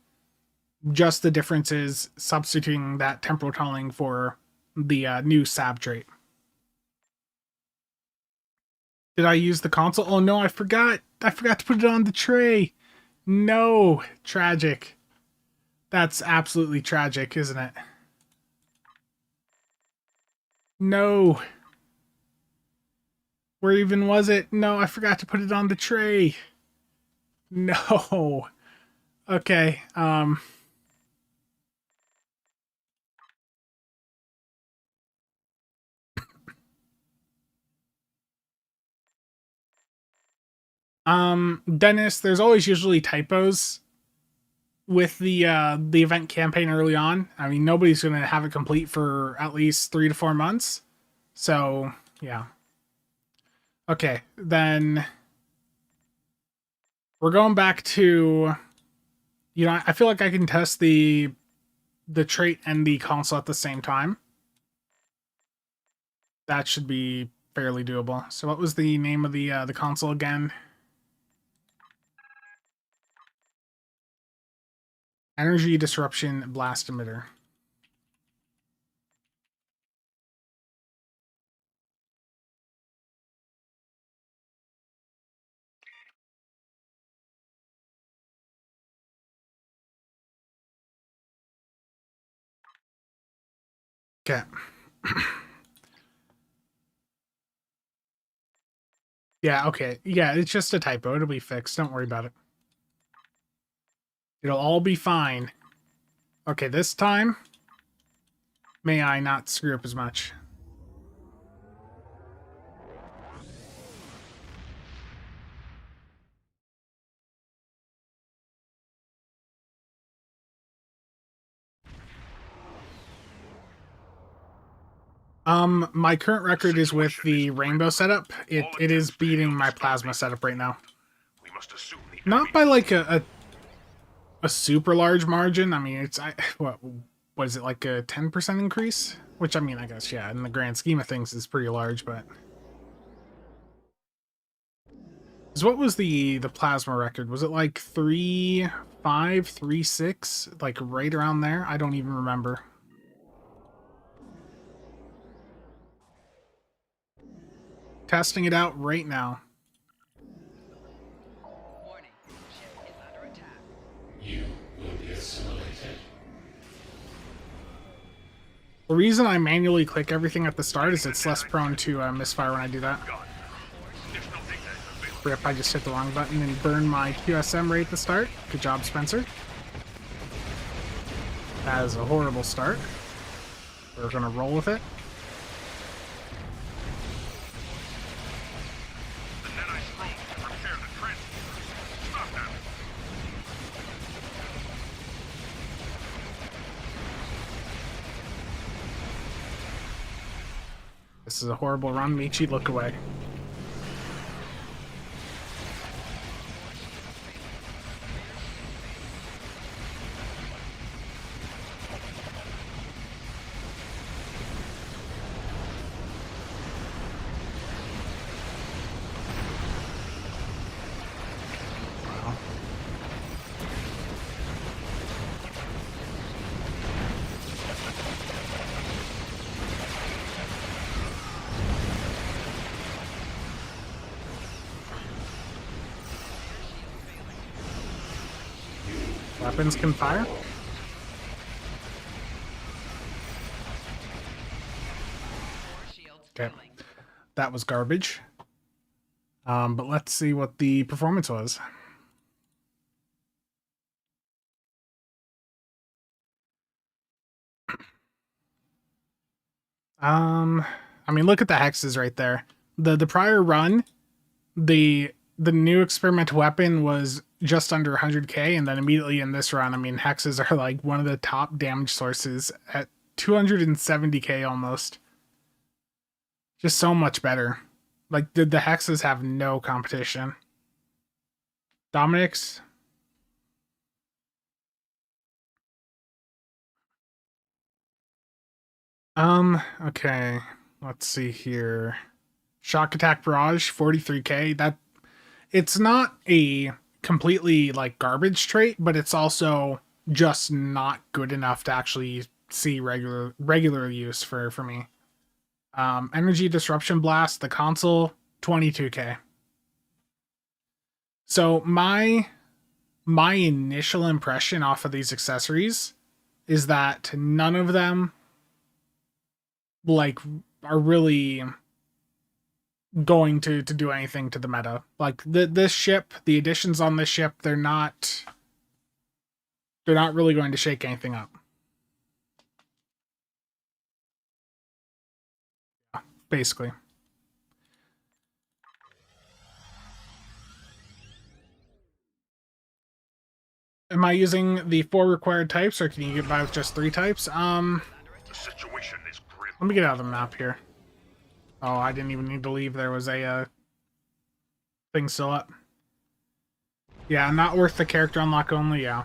A: Just the difference is substituting that temporal tunneling for the new SAB trait. Did I use the console? Oh no, I forgot. I forgot to put it on the tray. No, tragic. That's absolutely tragic, isn't it? No. Where even was it? No, I forgot to put it on the tray. No. Okay, Dennis, there's always usually typos with the event campaign early on. I mean, nobody's going to have it complete for at least 3 to 4 months. So, yeah. Okay, then we're going back to, I feel like I can test the trait and the console at the same time. That should be fairly doable. So what was the name of the console again? Energy Disruption Blast Emitter. Okay. Yeah, okay. Yeah, it's just a typo. It'll be fixed. Don't worry about it. It'll all be fine. Okay, this time, may I not screw up as much. My current record is with the rainbow setup. It is beating my plasma setup right now.
C: We must assume the
A: Not by like a super large margin. I mean, it's what is it, like a 10% increase? Which I mean, I guess yeah, in the grand scheme of things, is pretty large. But so what was the plasma record? Was it like 3.5, 3.6, like right around there? I don't even remember. Testing it out right now.
E: Warning. Ship is under attack.
D: You will be assimilated.
A: The reason I manually click everything at the start is it's less prone to misfire when I do that.
C: God. There's no data available.
A: Rip, I just hit the wrong button and burned my QSM right at the start. Good job, Spencer. That is a horrible start. We're gonna roll with it.
C: The net I scrolled to repair the transmitter. Stop that.
A: This is a horrible run. Michi, look away. Weapons can fire.
E: Core shields
A: Okay.
E: failing.
A: That was garbage. But let's see what the performance was. I mean, look at the hexes right there. The prior run, the new experimental weapon was just under 100k, and then immediately in this run, I mean, hexes are like one of the top damage sources at 270k almost. Just so much better. Like, the hexes have no competition. Dominic's. Okay. Let's see here. Shock Attack Barrage, 43k. That it's not a completely like garbage trait, but it's also just not good enough to actually see regular use for me. Energy Disruption Blast, the console, 22k. So my initial impression off of these accessories is that none of them like are really going to do anything to the meta. Like this ship, the additions on this ship, they're not really going to shake anything up. Basically. Am I using the 4 required types, or can you get by with just 3 types?
C: The situation is grim.
A: Let me get out of the map here. Oh, I didn't even need to leave. There was a thing still up. Yeah, not worth the character unlock only, yeah.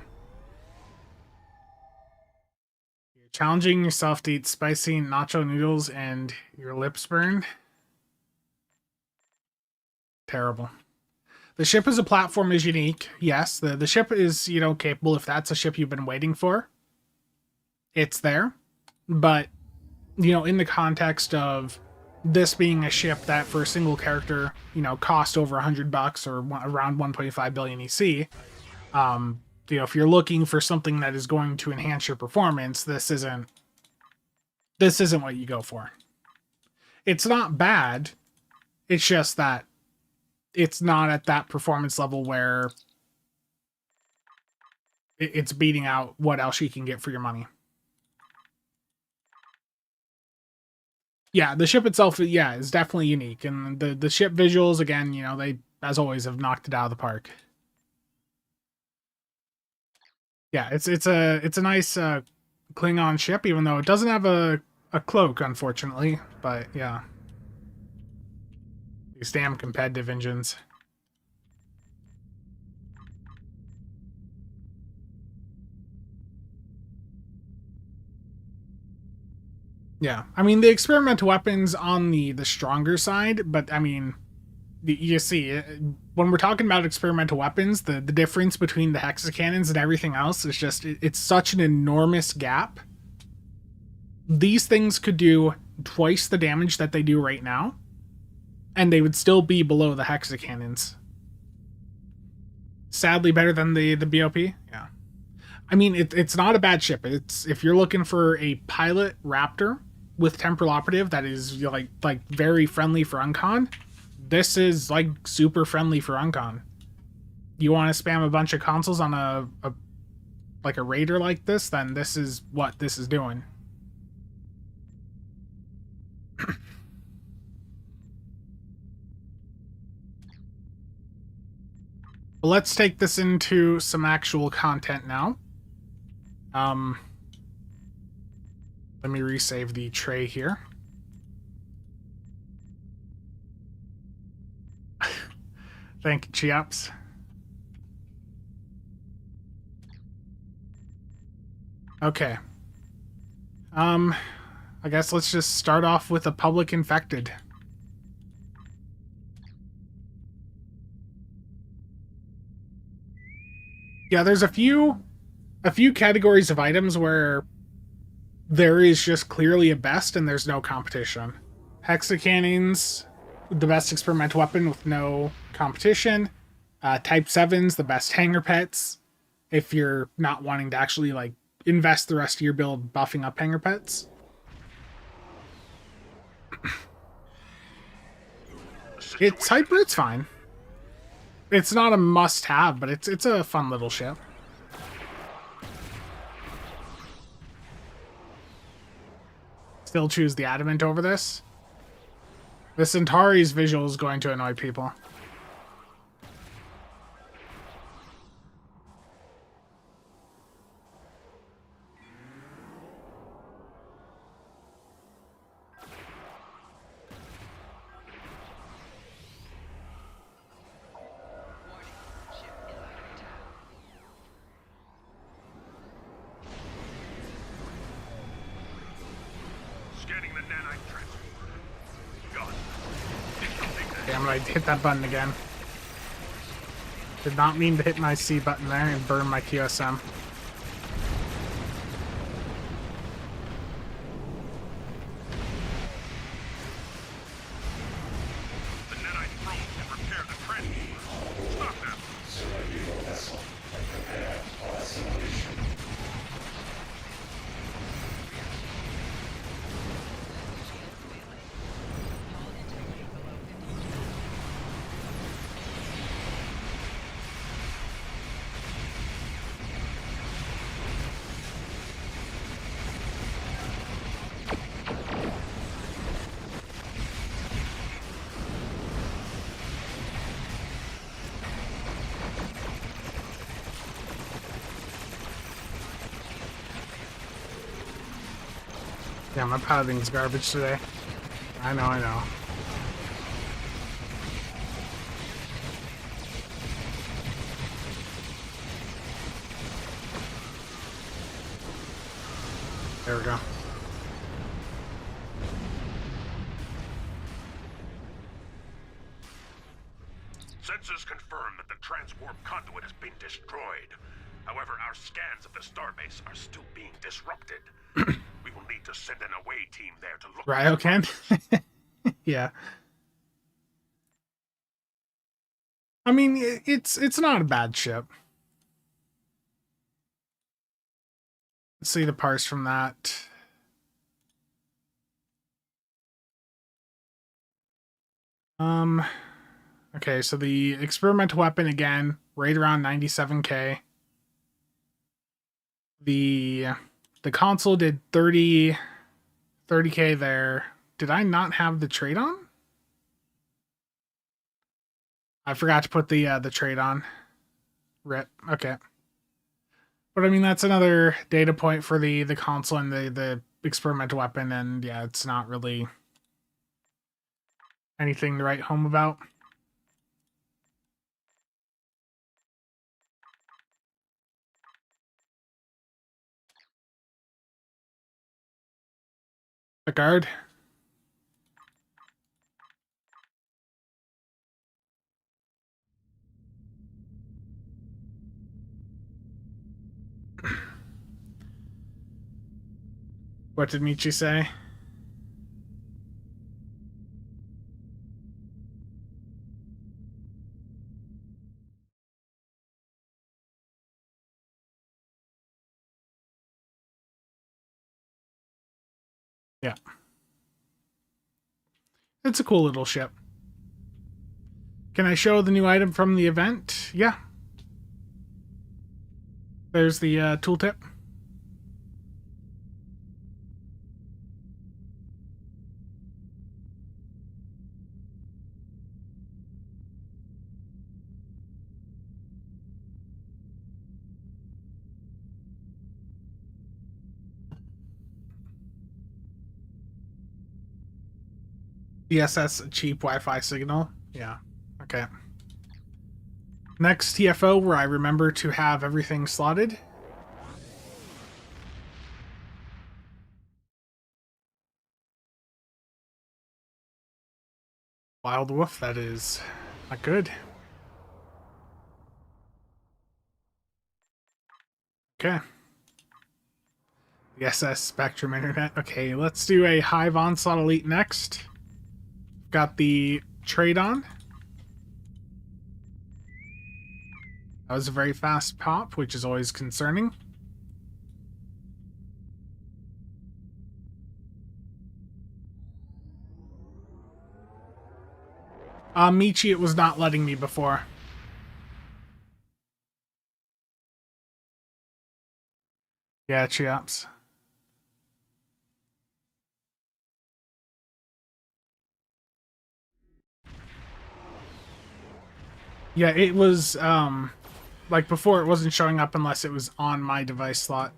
A: You're challenging yourself to eat spicy nacho noodles and your lips burned. Terrible. The ship as a platform is unique. Yes, the ship is, capable. If that's a ship you've been waiting for, it's there. But, in the context of this being a ship that for a single character, cost over $100 or around 1.5 billion EC, if you're looking for something that is going to enhance your performance, this isn't this isn't what you go for. It's not bad. It's just that it's not at that performance level where it's beating out what else you can get for your money. Yeah, the ship itself, yeah, is definitely unique. And the ship visuals, again, you know, they, as always, have knocked it out of the park. Yeah, it's a nice Klingon ship, even though it doesn't have a cloak, unfortunately. But yeah, these damn competitive engines. Yeah, I mean, the experimental weapons on the stronger side, but I mean, you see, when we're talking about experimental weapons, the difference between the hexacannons and everything else is just, it's such an enormous gap. These things could do twice the damage that they do right now, and they would still be below the hexacannons. Sadly, better than the BOP. Yeah, I mean, it's not a bad ship. It's, if you're looking for a pilot Raptor with temporal operative that is like very friendly for Uncon, this is like super friendly for Uncon. You want to spam a bunch of consoles on a raider like this, then this is what this is doing. Let's take this into some actual content now. Let me resave the tray here. Thank you, Chiaps. Okay. I guess let's just start off with a public infected. Yeah, there's a few categories of items where there is just clearly a best and there's no competition. Hexacannons, the best experimental weapon with no competition. Type 7's the best hanger pets, if you're not wanting to actually like invest the rest of your build buffing up hanger pets. It's hyper, it's fine. It's not a must-have, but it's a fun little ship. Still choose the Adamant over this. This Antares visual is going to annoy people. Damn it, I hit that button again. Did not mean to hit my C button there and burn my QSM.
C: The nanite probe can repair the transformer. Stop them.
A: Yeah, my piloting's garbage today. I know, I know. There we go.
C: Sensors confirm that the transwarp conduit has been destroyed. However, our scans of the starbase are still being disrupted. We will need to send an away team there to look.
A: Ryocan? Yeah. I mean, it's not a bad ship. Let's see the parse from that. Okay, so the experimental weapon again, right around 97k. The console did 30k there. Did I not have the trade on? I forgot to put the trade on. Rip. Okay. But I mean, that's another data point for the console and the experimental weapon, and yeah, it's not really anything to write home about. A guard. What did Michi say? Yeah. It's a cool little ship. Can I show the new item from the event? Yeah. There's the tooltip. DSS cheap Wi-Fi signal. Yeah. Okay. Next TFO where I remember to have everything slotted. Wild Wolf, that is not good. Okay. The SS Spectrum Internet. Okay, let's do a Hive Onslaught Elite next. Got the trade on. That was a very fast pop, which is always concerning. Michi, it was not letting me before. Yeah, Chiops. Yeah, it was, like before it wasn't showing up unless it was on my device slot.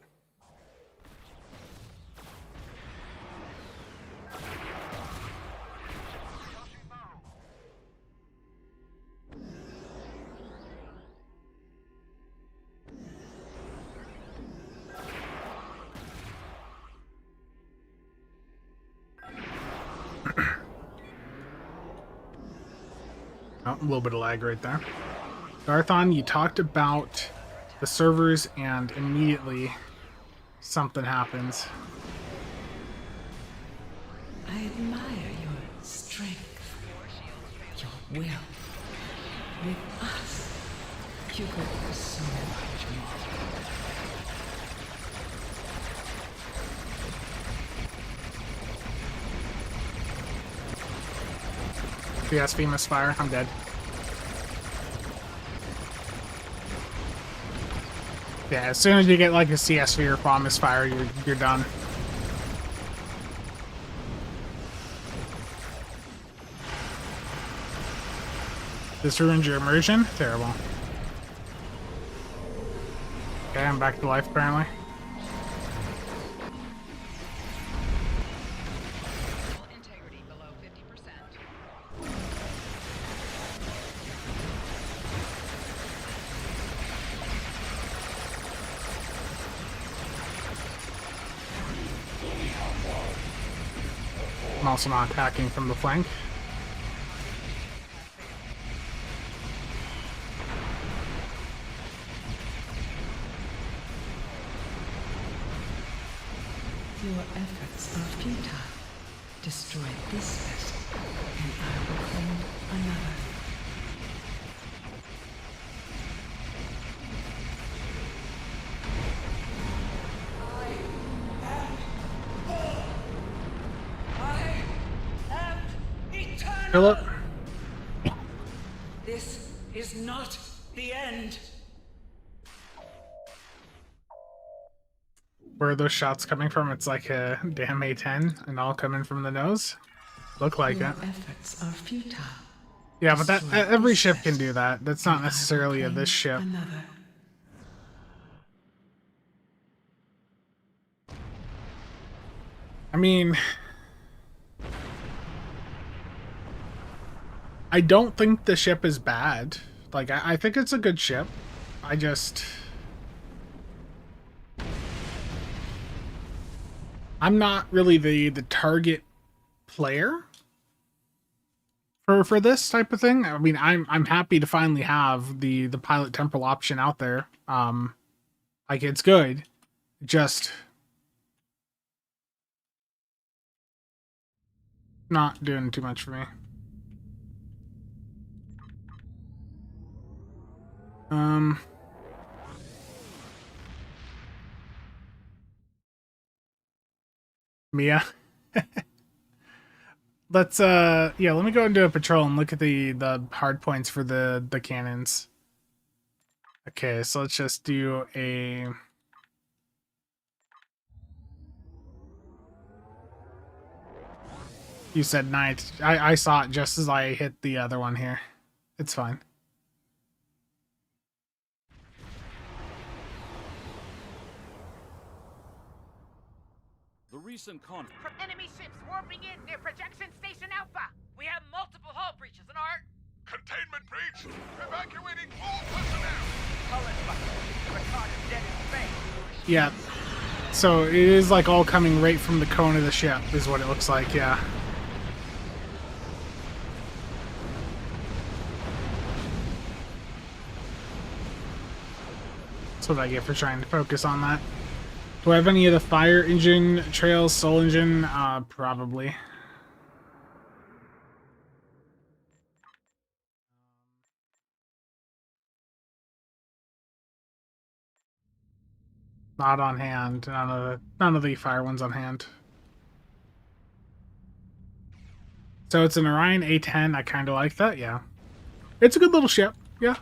A: Oh, a little bit of lag right there. Darthon, you talked about the servers and immediately something happens.
F: I admire your strength, your will. With us, you could do so much more.
A: PSV misfire, I'm dead. Yeah, as soon as you get like a CSV or bomb misfire, you're done. This ruins your immersion? Terrible. Okay, I'm back to life apparently.
E: Integrity below 50%.
A: I'm also not attacking from the flank.
F: Your efforts are futile. Destroy this vessel, and I will claim another.
A: Philip?
F: This is not the end.
A: Where are those shots coming from? It's like a damn A10 and all coming from the nose. Look like
F: Your
A: it.
F: efforts are futile.
A: Yeah, but that
F: Destroy
A: every
F: this
A: ship can
F: vessel,
A: do that. That's
F: and
A: not
F: I will
A: necessarily a
F: claim
A: this ship.
F: Another.
A: I mean, I don't think the ship is bad. Like, I think it's a good ship. I just... I'm not really the target player for this type of thing. I mean, I'm happy to finally have the pilot temporal option out there. Like, it's good. Just not doing too much for me. Mia. Let's yeah, let me go and do a patrol and look at the hard points for the cannons. Okay, so let's just do a You said night. I saw it just as I hit the other one here. It's fine.
G: The recent conflict.
H: Enemy ships warping in near projection station Alpha. We have multiple hull breaches and are
C: Containment breach! Evacuating all personnel!
H: hull is Ricard is dead in space.
A: Yeah. So it is like all coming right from the cone of the ship is what it looks like, yeah. That's what I get for trying to focus on that. Do I have any of the fire engine trails, soul engine? Probably. Not on hand. None of the fire ones on hand. So it's an Orion A10. I kind of like that, yeah. It's a good little ship, yeah.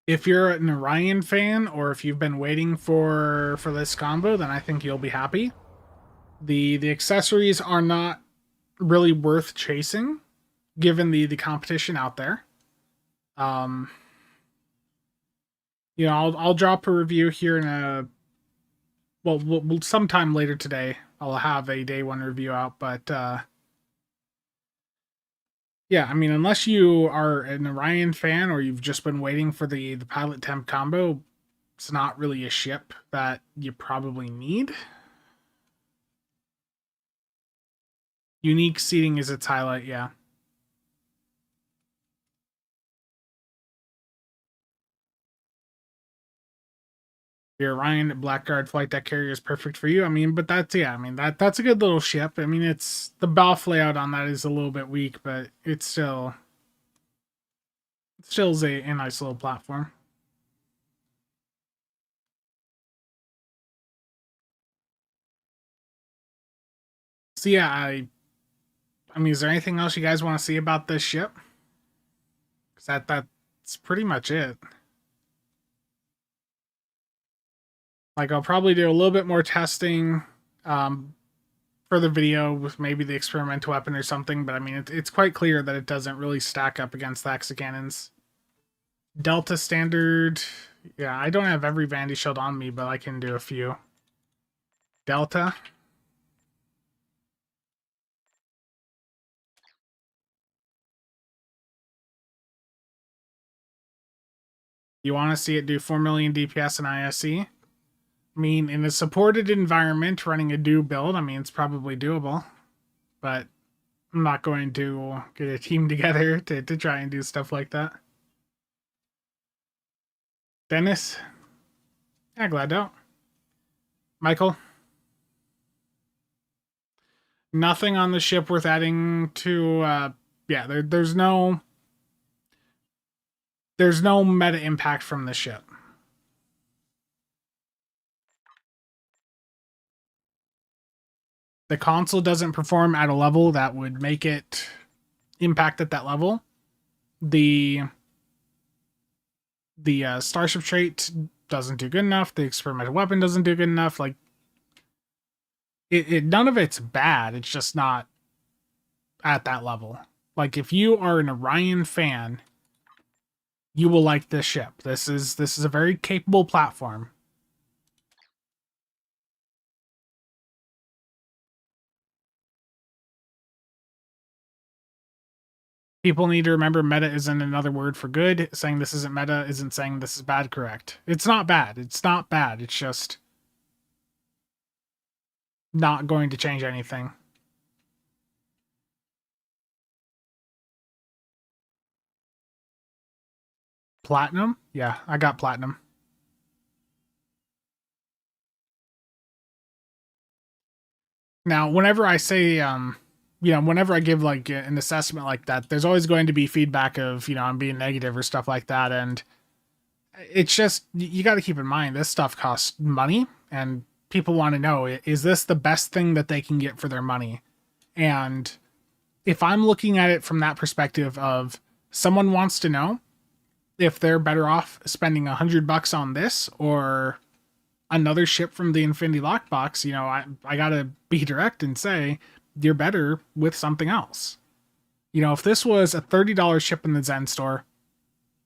A: If you're an Orion fan, or if you've been waiting for this combo, then I think you'll be happy. The accessories are not really worth chasing, given the competition out there. You know, I'll drop a review here in a well sometime later today. I'll have a day one review out, but yeah, I mean, unless you are an Orion fan or you've just been waiting for the pilot temp combo, it's not really a ship that you probably need. Unique seating is its highlight, yeah. Your Orion Blackguard flight deck carrier is perfect for you. I mean, but that's, yeah, I mean, that's a good little ship. I mean, it's the BALF layout on that is a little bit weak, but it's still is a nice little platform. So yeah, I mean, is there anything else you guys want to see about this ship? Because that's pretty much it. Like, I'll probably do a little bit more testing for the video with maybe the experimental weapon or something, but I mean, it's quite clear that it doesn't really stack up against the hexacannons. Delta standard, yeah, I don't have every Vandy shield on me, but I can do a few. Delta. You want to see it do 4 million DPS in ISC? I mean, in a supported environment, running a do build, I mean, it's probably doable. But I'm not going to get a team together to try and do stuff like that. Dennis? Yeah, glad to. Michael? Nothing on the ship worth adding to, yeah, there's no... there's no meta impact from this ship. The console doesn't perform at a level that would make it impact at that level. The starship trait doesn't do good enough. The experimental weapon doesn't do good enough. Like it none of it's bad. It's just not at that level. Like if you are an Orion fan, you will like this ship. This is a very capable platform. People need to remember meta isn't another word for good. Saying this isn't meta isn't saying this is bad, correct? It's not bad. It's not bad. It's just not going to change anything. Platinum? Yeah, I got platinum. Now, whenever I say, whenever I give like an assessment like that, there's always going to be feedback of, I'm being negative or stuff like that. And it's just, you got to keep in mind, this stuff costs money and people want to know, is this the best thing that they can get for their money? And if I'm looking at it from that perspective of someone wants to know if they're better off spending $100 on this or another ship from the Infinity Lockbox, I gotta be direct and say you're better with something else. If this was a $30 ship in the Zen store,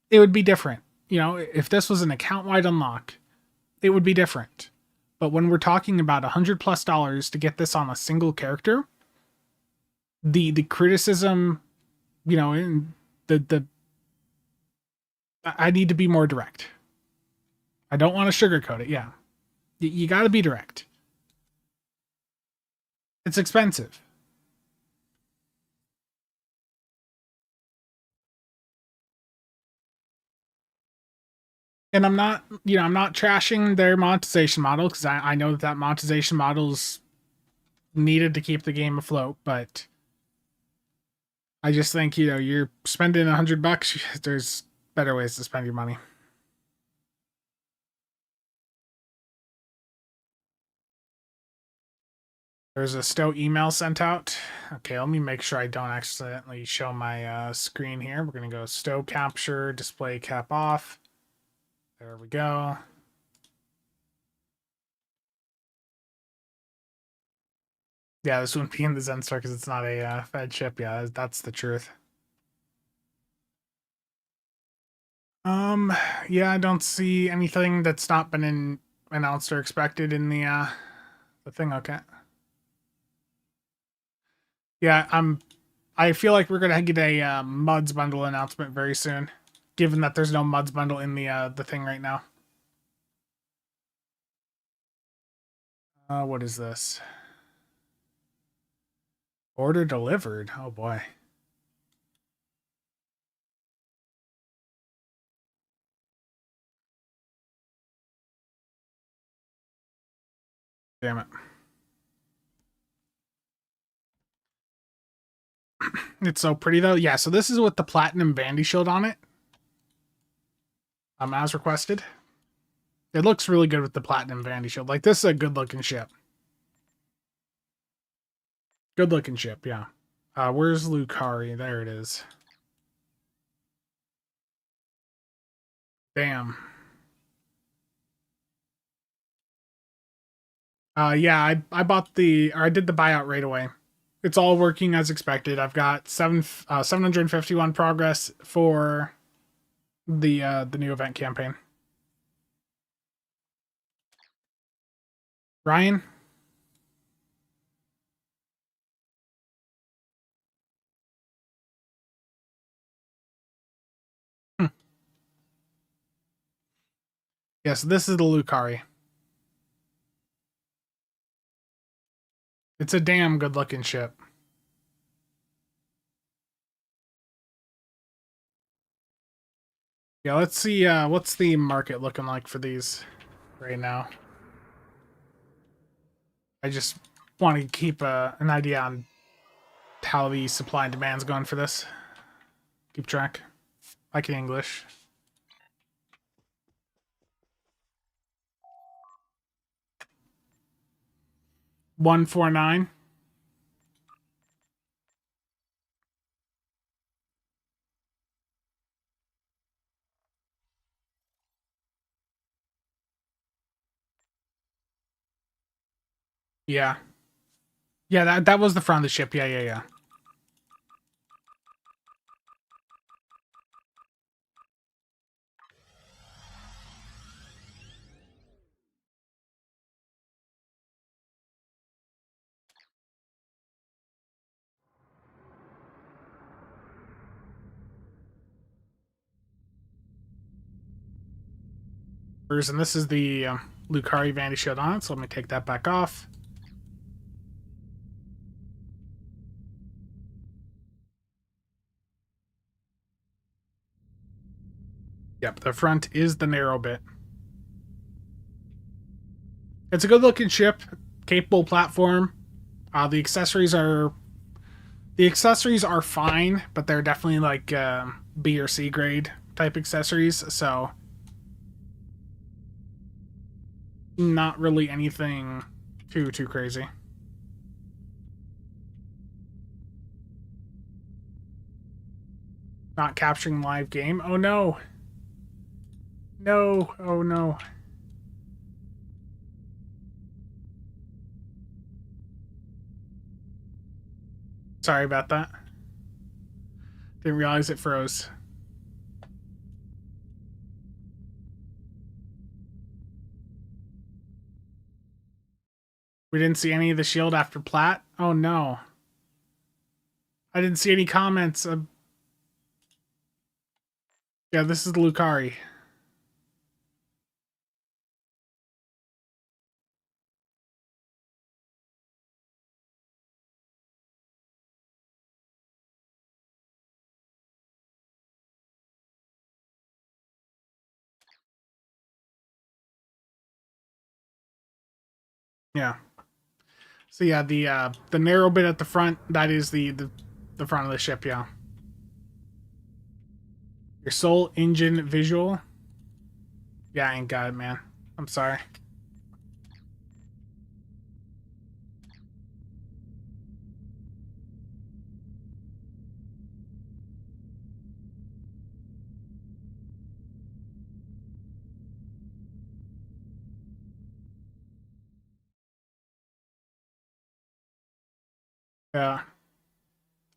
A: it would be different. If this was an account-wide unlock, it would be different. But when we're talking about $100+ to get this on a single character, the criticism, in the I need to be more direct. I don't want to sugarcoat it. Yeah. You got to be direct. It's expensive. And I'm not trashing their monetization model because I know that monetization model is needed to keep the game afloat, but I just think, you're spending $100, there's better ways to spend your money. There's a Stowe email sent out. Okay, let me make sure I don't accidentally show my screen here. We're going to go Stowe capture, display cap off. There we go. Yeah, this wouldn't be in the Zen store because it's not a Fed ship. Yeah, that's the truth. Yeah, I don't see anything that's not been announced or expected in the thing. Okay. Yeah, I feel like we're gonna get a Muds bundle announcement very soon, given that there's no Muds bundle in the thing right now. What is this? Order delivered. Oh boy. Damn it. It's so pretty though. Yeah, so this is with the platinum bandy shield on it. As requested. It looks really good with the platinum bandy shield. Like, this is a good looking ship. Good looking ship, yeah. Where's Lucari? There it is. Damn. Yeah, I bought I did the buyout right away. It's all working as expected. I've got 751 progress for the new event campaign. Ryan? Yes, this is the Lucari. It's a damn good looking ship. Yeah, let's see what's the market looking like for these right now. I just want to keep an idea on how the supply and demand's going for this. Keep track. Like in English. 149. Yeah. Yeah, that was the front of the ship. Yeah. And this is the Lucari Vandy shield on it, so let me take that back off. Yep, the front is the narrow bit. It's a good looking ship, capable platform. The accessories are fine, but they're definitely like B or C grade type accessories, so not really anything too crazy. Not capturing live game. Oh no. No. Oh no. Sorry about that. Didn't realize it froze. We didn't see any of the shield after plat. Oh no. I didn't see any comments. Yeah, this is Lucari. Yeah. So yeah, the narrow bit at the front, that is the front of the ship, yeah. Your sole engine visual. Yeah, I ain't got it, man. I'm sorry. Yeah.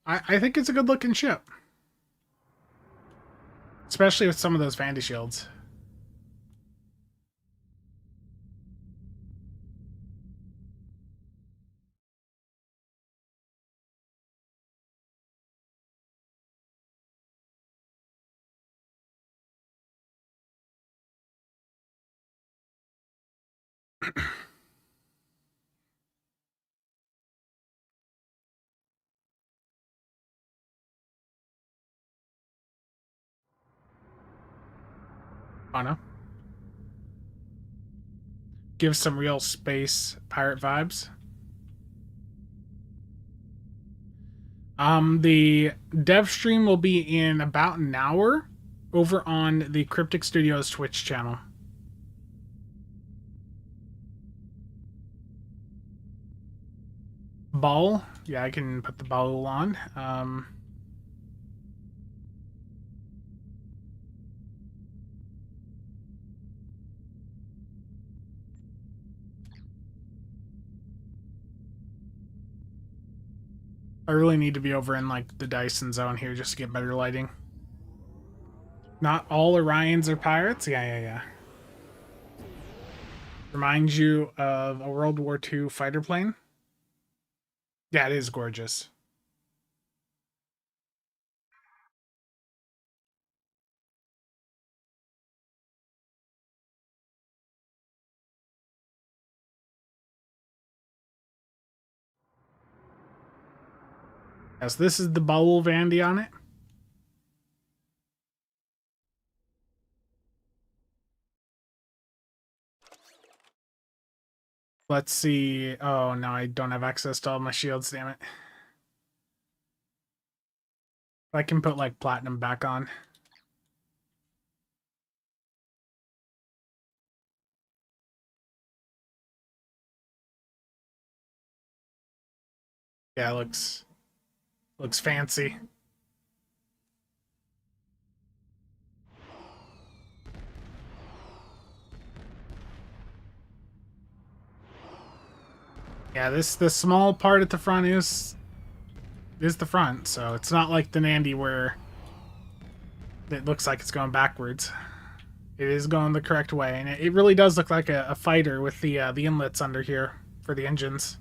A: I think it's a good looking ship. Especially with some of those Vandy shields. I know. Gives some real space pirate vibes. The dev stream will be in about an hour over on the Cryptic Studios Twitch channel. Ball. Yeah, I can put the ball on. I really need to be over in like the Dyson zone here just to get better lighting. Not all Orions are pirates. Yeah. Reminds you of a World War II fighter plane. Yeah, it is gorgeous. Yes, this is the Bowl Vandy on it. Let's see. Oh, no, I don't have access to all my shields, damn it. I can put, like, platinum back on. Yeah, it looks fancy. Yeah, the small part at the front is the front, so it's not like the Nandi where it looks like it's going backwards. It is going the correct way, and it really does look like a fighter with the inlets under here for the engines.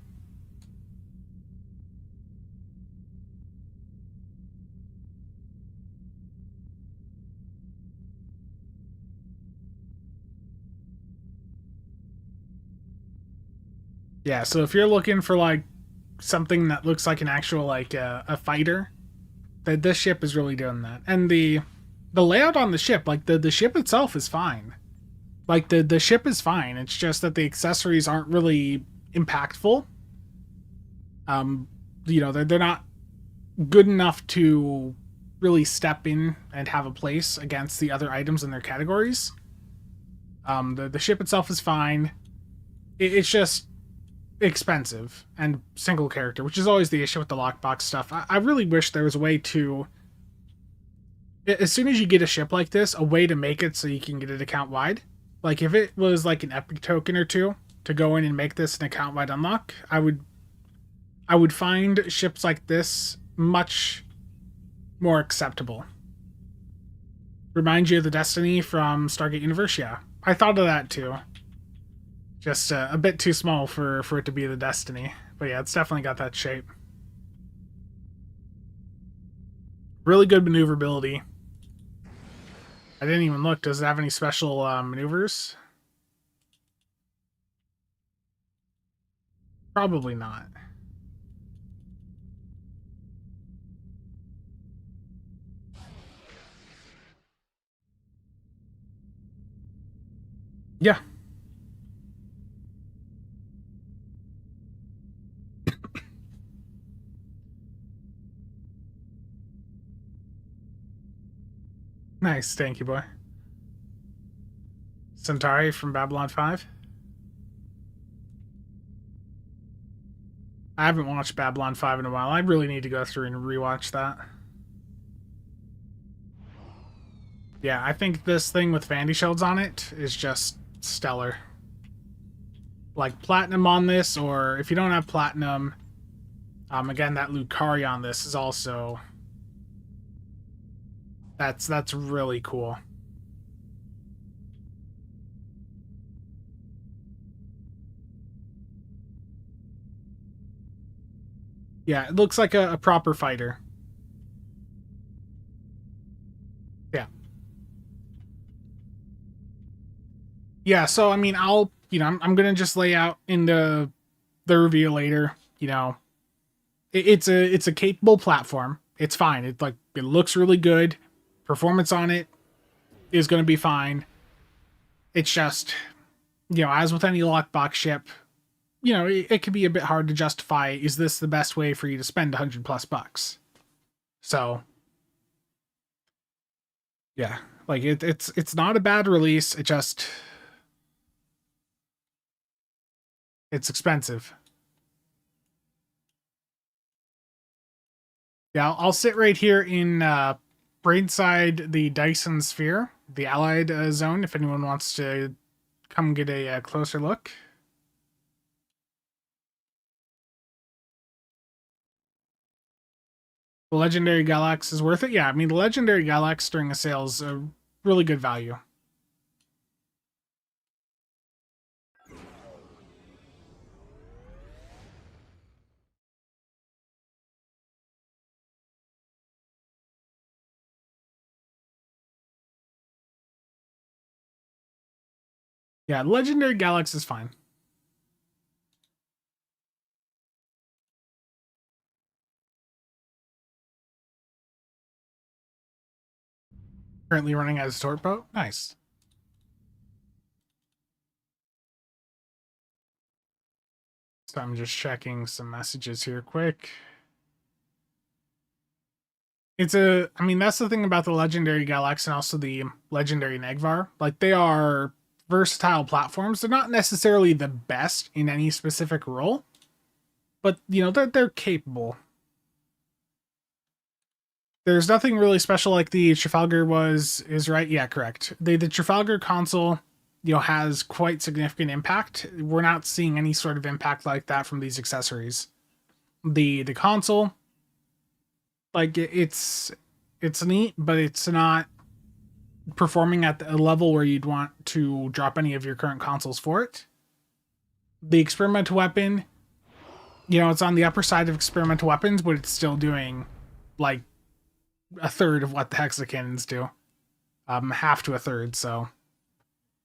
A: Yeah, so if you're looking for like something that looks like an actual like a fighter, that this ship is really doing that. And the layout on the ship, like the ship itself is fine. Like the ship is fine. It's just that the accessories aren't really impactful. They're not good enough to really step in and have a place against the other items in their categories. The ship itself is fine. It's just expensive and single character, which is always the issue with the lockbox stuff. I really wish there was a way to, as soon as you get a ship like this, a way to make it so you can get it account wide. Like if it was like an epic token or two to go in and make this an account wide unlock, I would find ships like this much more acceptable. Remind you of the Destiny from Stargate Universe? Yeah, I thought of that too. Just a bit too small for it to be the Destiny. But yeah, it's definitely got that shape. Really good maneuverability. I didn't even look. Does it have any special maneuvers? Probably not. Yeah. Nice, thank you, boy. Centauri from Babylon 5. I haven't watched Babylon 5 in a while. I really need to go through and rewatch that. Yeah, I think this thing with Vandy shields on it is just stellar. Like platinum on this, or if you don't have platinum, again, that Lucari on this is also that's really cool. Yeah, it looks like a proper fighter. Yeah. Yeah, so I mean, I'm gonna just lay out in the review later. It's a capable platform. It's fine. It looks really good. Performance on it is gonna be fine. It's just, as with any lockbox ship, it could be a bit hard to justify, is this the best way for you to spend $100+? So, yeah, like it's not a bad release. It's expensive. Yeah, I'll sit right here in Brainside, the Dyson Sphere, the Allied zone, if anyone wants to come get a closer look. The Legendary Galax is worth it. Yeah, I mean, the Legendary Galax during a sale is a really good value. Yeah, Legendary Galax is fine. Currently running as a torp boat. Nice. So I'm just checking some messages here quick. That's the thing about the Legendary Galax and also the Legendary Negvar. Like, they are versatile platforms. They're not necessarily the best in any specific role, but you know they're capable. There's nothing really special like the Trafalgar is right. Yeah, correct. The Trafalgar console, you know, has quite significant impact. We're not seeing any sort of impact like that from these accessories. The console, like it's neat, but it's not performing at a level where you'd want to drop any of your current consoles for it. The experimental weapon, you know, it's on the upper side of experimental weapons, but it's still doing like a third of what the hexacannons do. Half to a third, so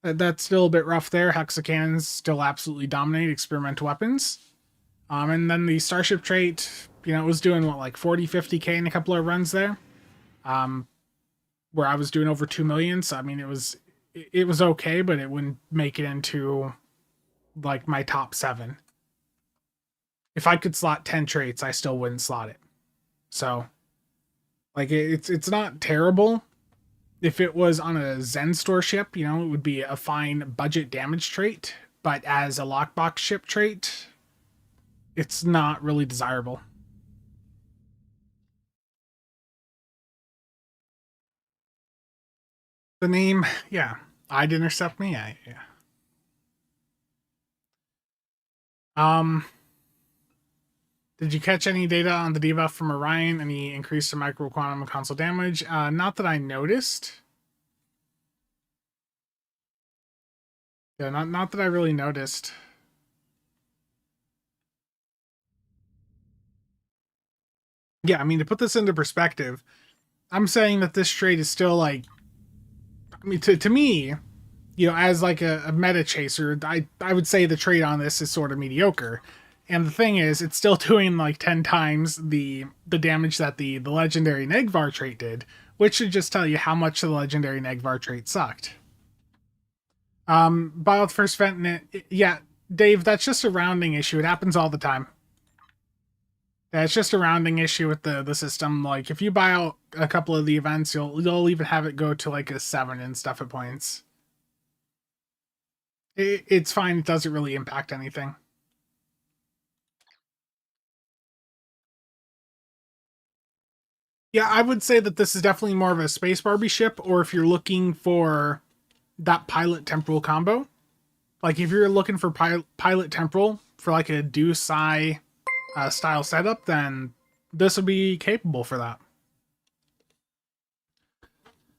A: that's still a bit rough there. Hexacannons still absolutely dominate experimental weapons. And then the Starship trait, you know, it was doing what, like 40, 50k in a couple of runs there. Where I was doing over 2 million, so I mean it was okay, but it wouldn't make it into like my top 7. If I could slot 10 traits, I still wouldn't slot it. So like it's not terrible. If it was on a Zen store ship, you know, it would be a fine budget damage trait, but as a lockbox ship trait, it's not really desirable. The name, yeah. I'd intercept me, yeah. Did you catch any data on the debuff from Orion? Any increase to micro quantum and console damage? Not that I noticed. Yeah, not that I really noticed. Yeah, I mean, to put this into perspective, I'm saying that this trait is still like, I mean, to me, you know, as like a meta chaser, I would say the trait on this is sort of mediocre. And the thing is, it's still doing like 10 times the damage that the legendary Negvar trait did, which should just tell you how much the legendary Negvar trait sucked. Buy out the first event, yeah, Dave, that's just a rounding issue. It happens all the time. Yeah, it's just a rounding issue with the system. Like, if you buy out a couple of the events, you'll even have it go to like a 7 and stuff at points. It's fine. It doesn't really impact anything. Yeah, I would say that this is definitely more of a Space Barbie ship, or if you're looking for that Pilot Temporal combo. Like, if you're looking for Pilot Temporal for like a Do-Sai style setup, then this would be capable for that.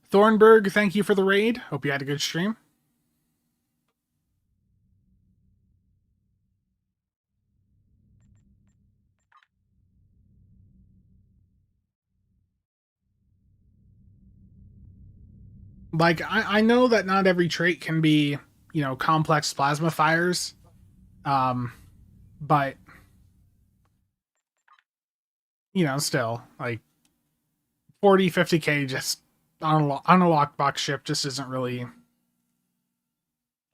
A: Thornburg, thank you for the raid. Hope you had a good stream. Like, I know that not every trait can be, you know, complex plasma fires. But, you know, still, like, 40, 50k just on a lockbox ship just isn't really...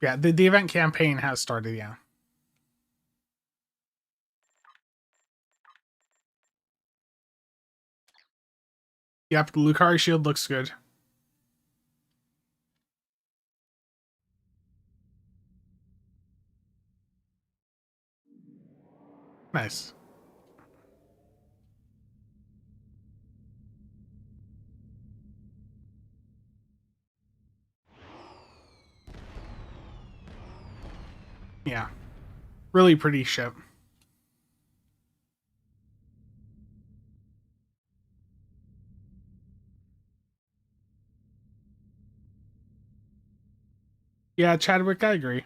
A: Yeah, the event campaign has started, yeah. Yep, the Lucari shield looks good. Nice. Yeah. Really pretty ship. Yeah, Chadwick, I agree.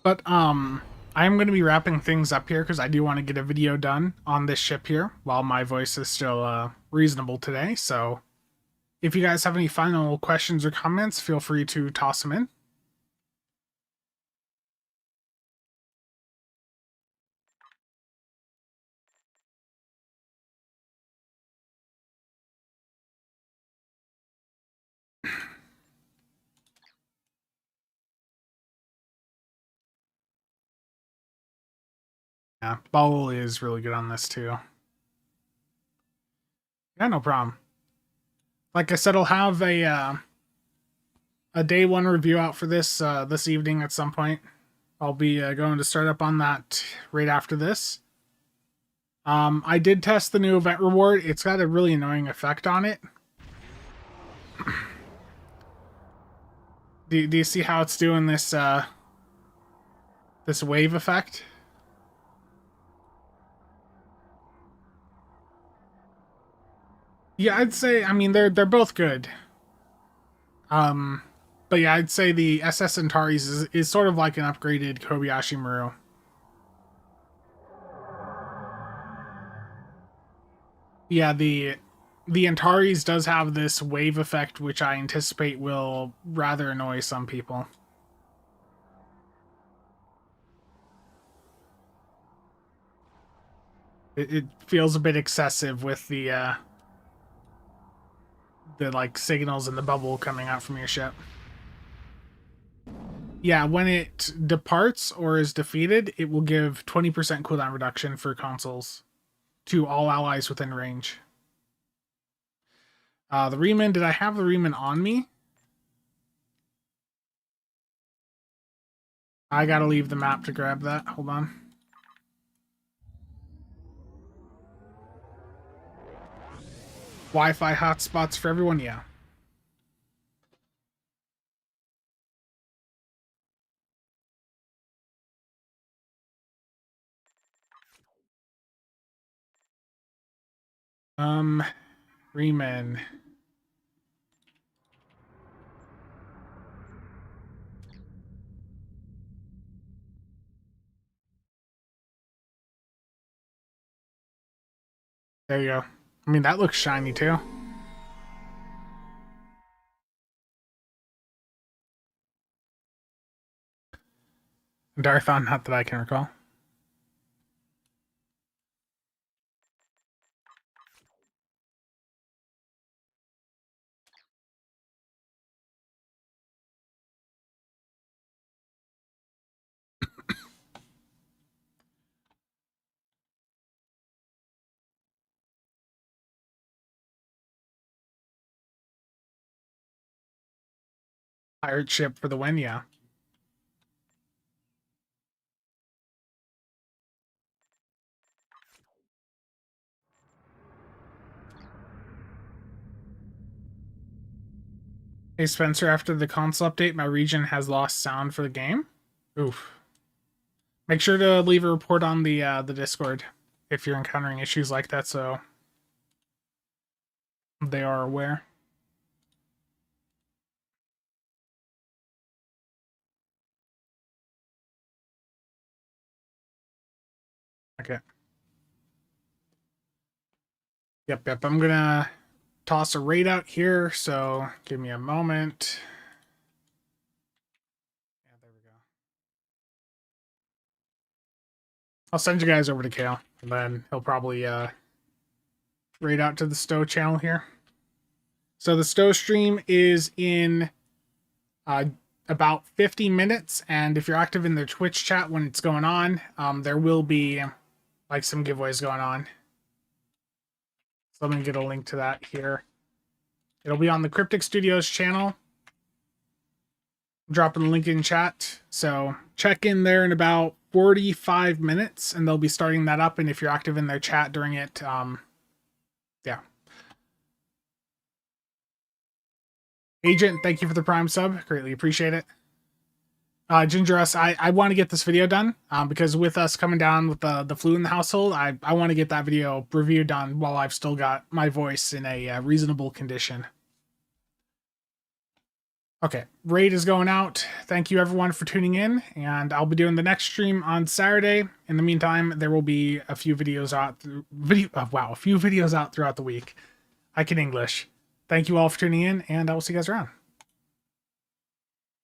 A: But, I'm going to be wrapping things up here because I do want to get a video done on this ship here while my voice is still reasonable today. So if you guys have any final questions or comments, feel free to toss them in. Yeah, Ball is really good on this too. Yeah, no problem. Like I said, I'll have a day 1 review out for this this evening at some point. I'll be going to start up on that right after this. I did test the new event reward. It's got a really annoying effect on it. Do you see how it's doing this this wave effect? Yeah, I'd say, I mean, they're both good. But yeah, I'd say the SS Antares is sort of like an upgraded Kobayashi Maru. Yeah, the Antares does have this wave effect, which I anticipate will rather annoy some people. It feels a bit excessive with the like signals and the bubble coming out from your ship. Yeah, when it departs or is defeated, it will give 20% cooldown reduction for consoles to all allies within range. The Riemann, did I have the Riemann on me? I gotta leave the map to grab that. Hold on. Wi-Fi hotspots for everyone, yeah. Riemann. There you go. I mean, that looks shiny too. Darthon, not that I can recall. Pirate ship for the win, yeah. Hey Spencer, after the console update, my region has lost sound for the game. Oof. Make sure to leave a report on the Discord if you're encountering issues like that, so they are aware. Okay. Yep. I'm gonna toss a raid out here, so give me a moment. Yeah, there we go. I'll send you guys over to Kale, and then he'll probably raid out to the Stowe channel here. So the Stowe stream is in about 50 minutes, and if you're active in their Twitch chat when it's going on, there will be like some giveaways going on. So let me get a link to that here. It'll be on the Cryptic Studios channel. I'm dropping the link in chat. So check in there in about 45 minutes and they'll be starting that up. And if you're active in their chat during it, yeah. Agent, thank you for the Prime sub. Greatly appreciate it. Ginger us, I want to get this video done because with us coming down with the flu in the household, I want to get that video review done while I've still got my voice in a reasonable condition. Okay, raid is going out. Thank you everyone for tuning in, and I'll be doing the next stream on Saturday. In the meantime, there will be a few videos out. A few videos out throughout the week. I can English. Thank you all for tuning in, and I will see you guys around.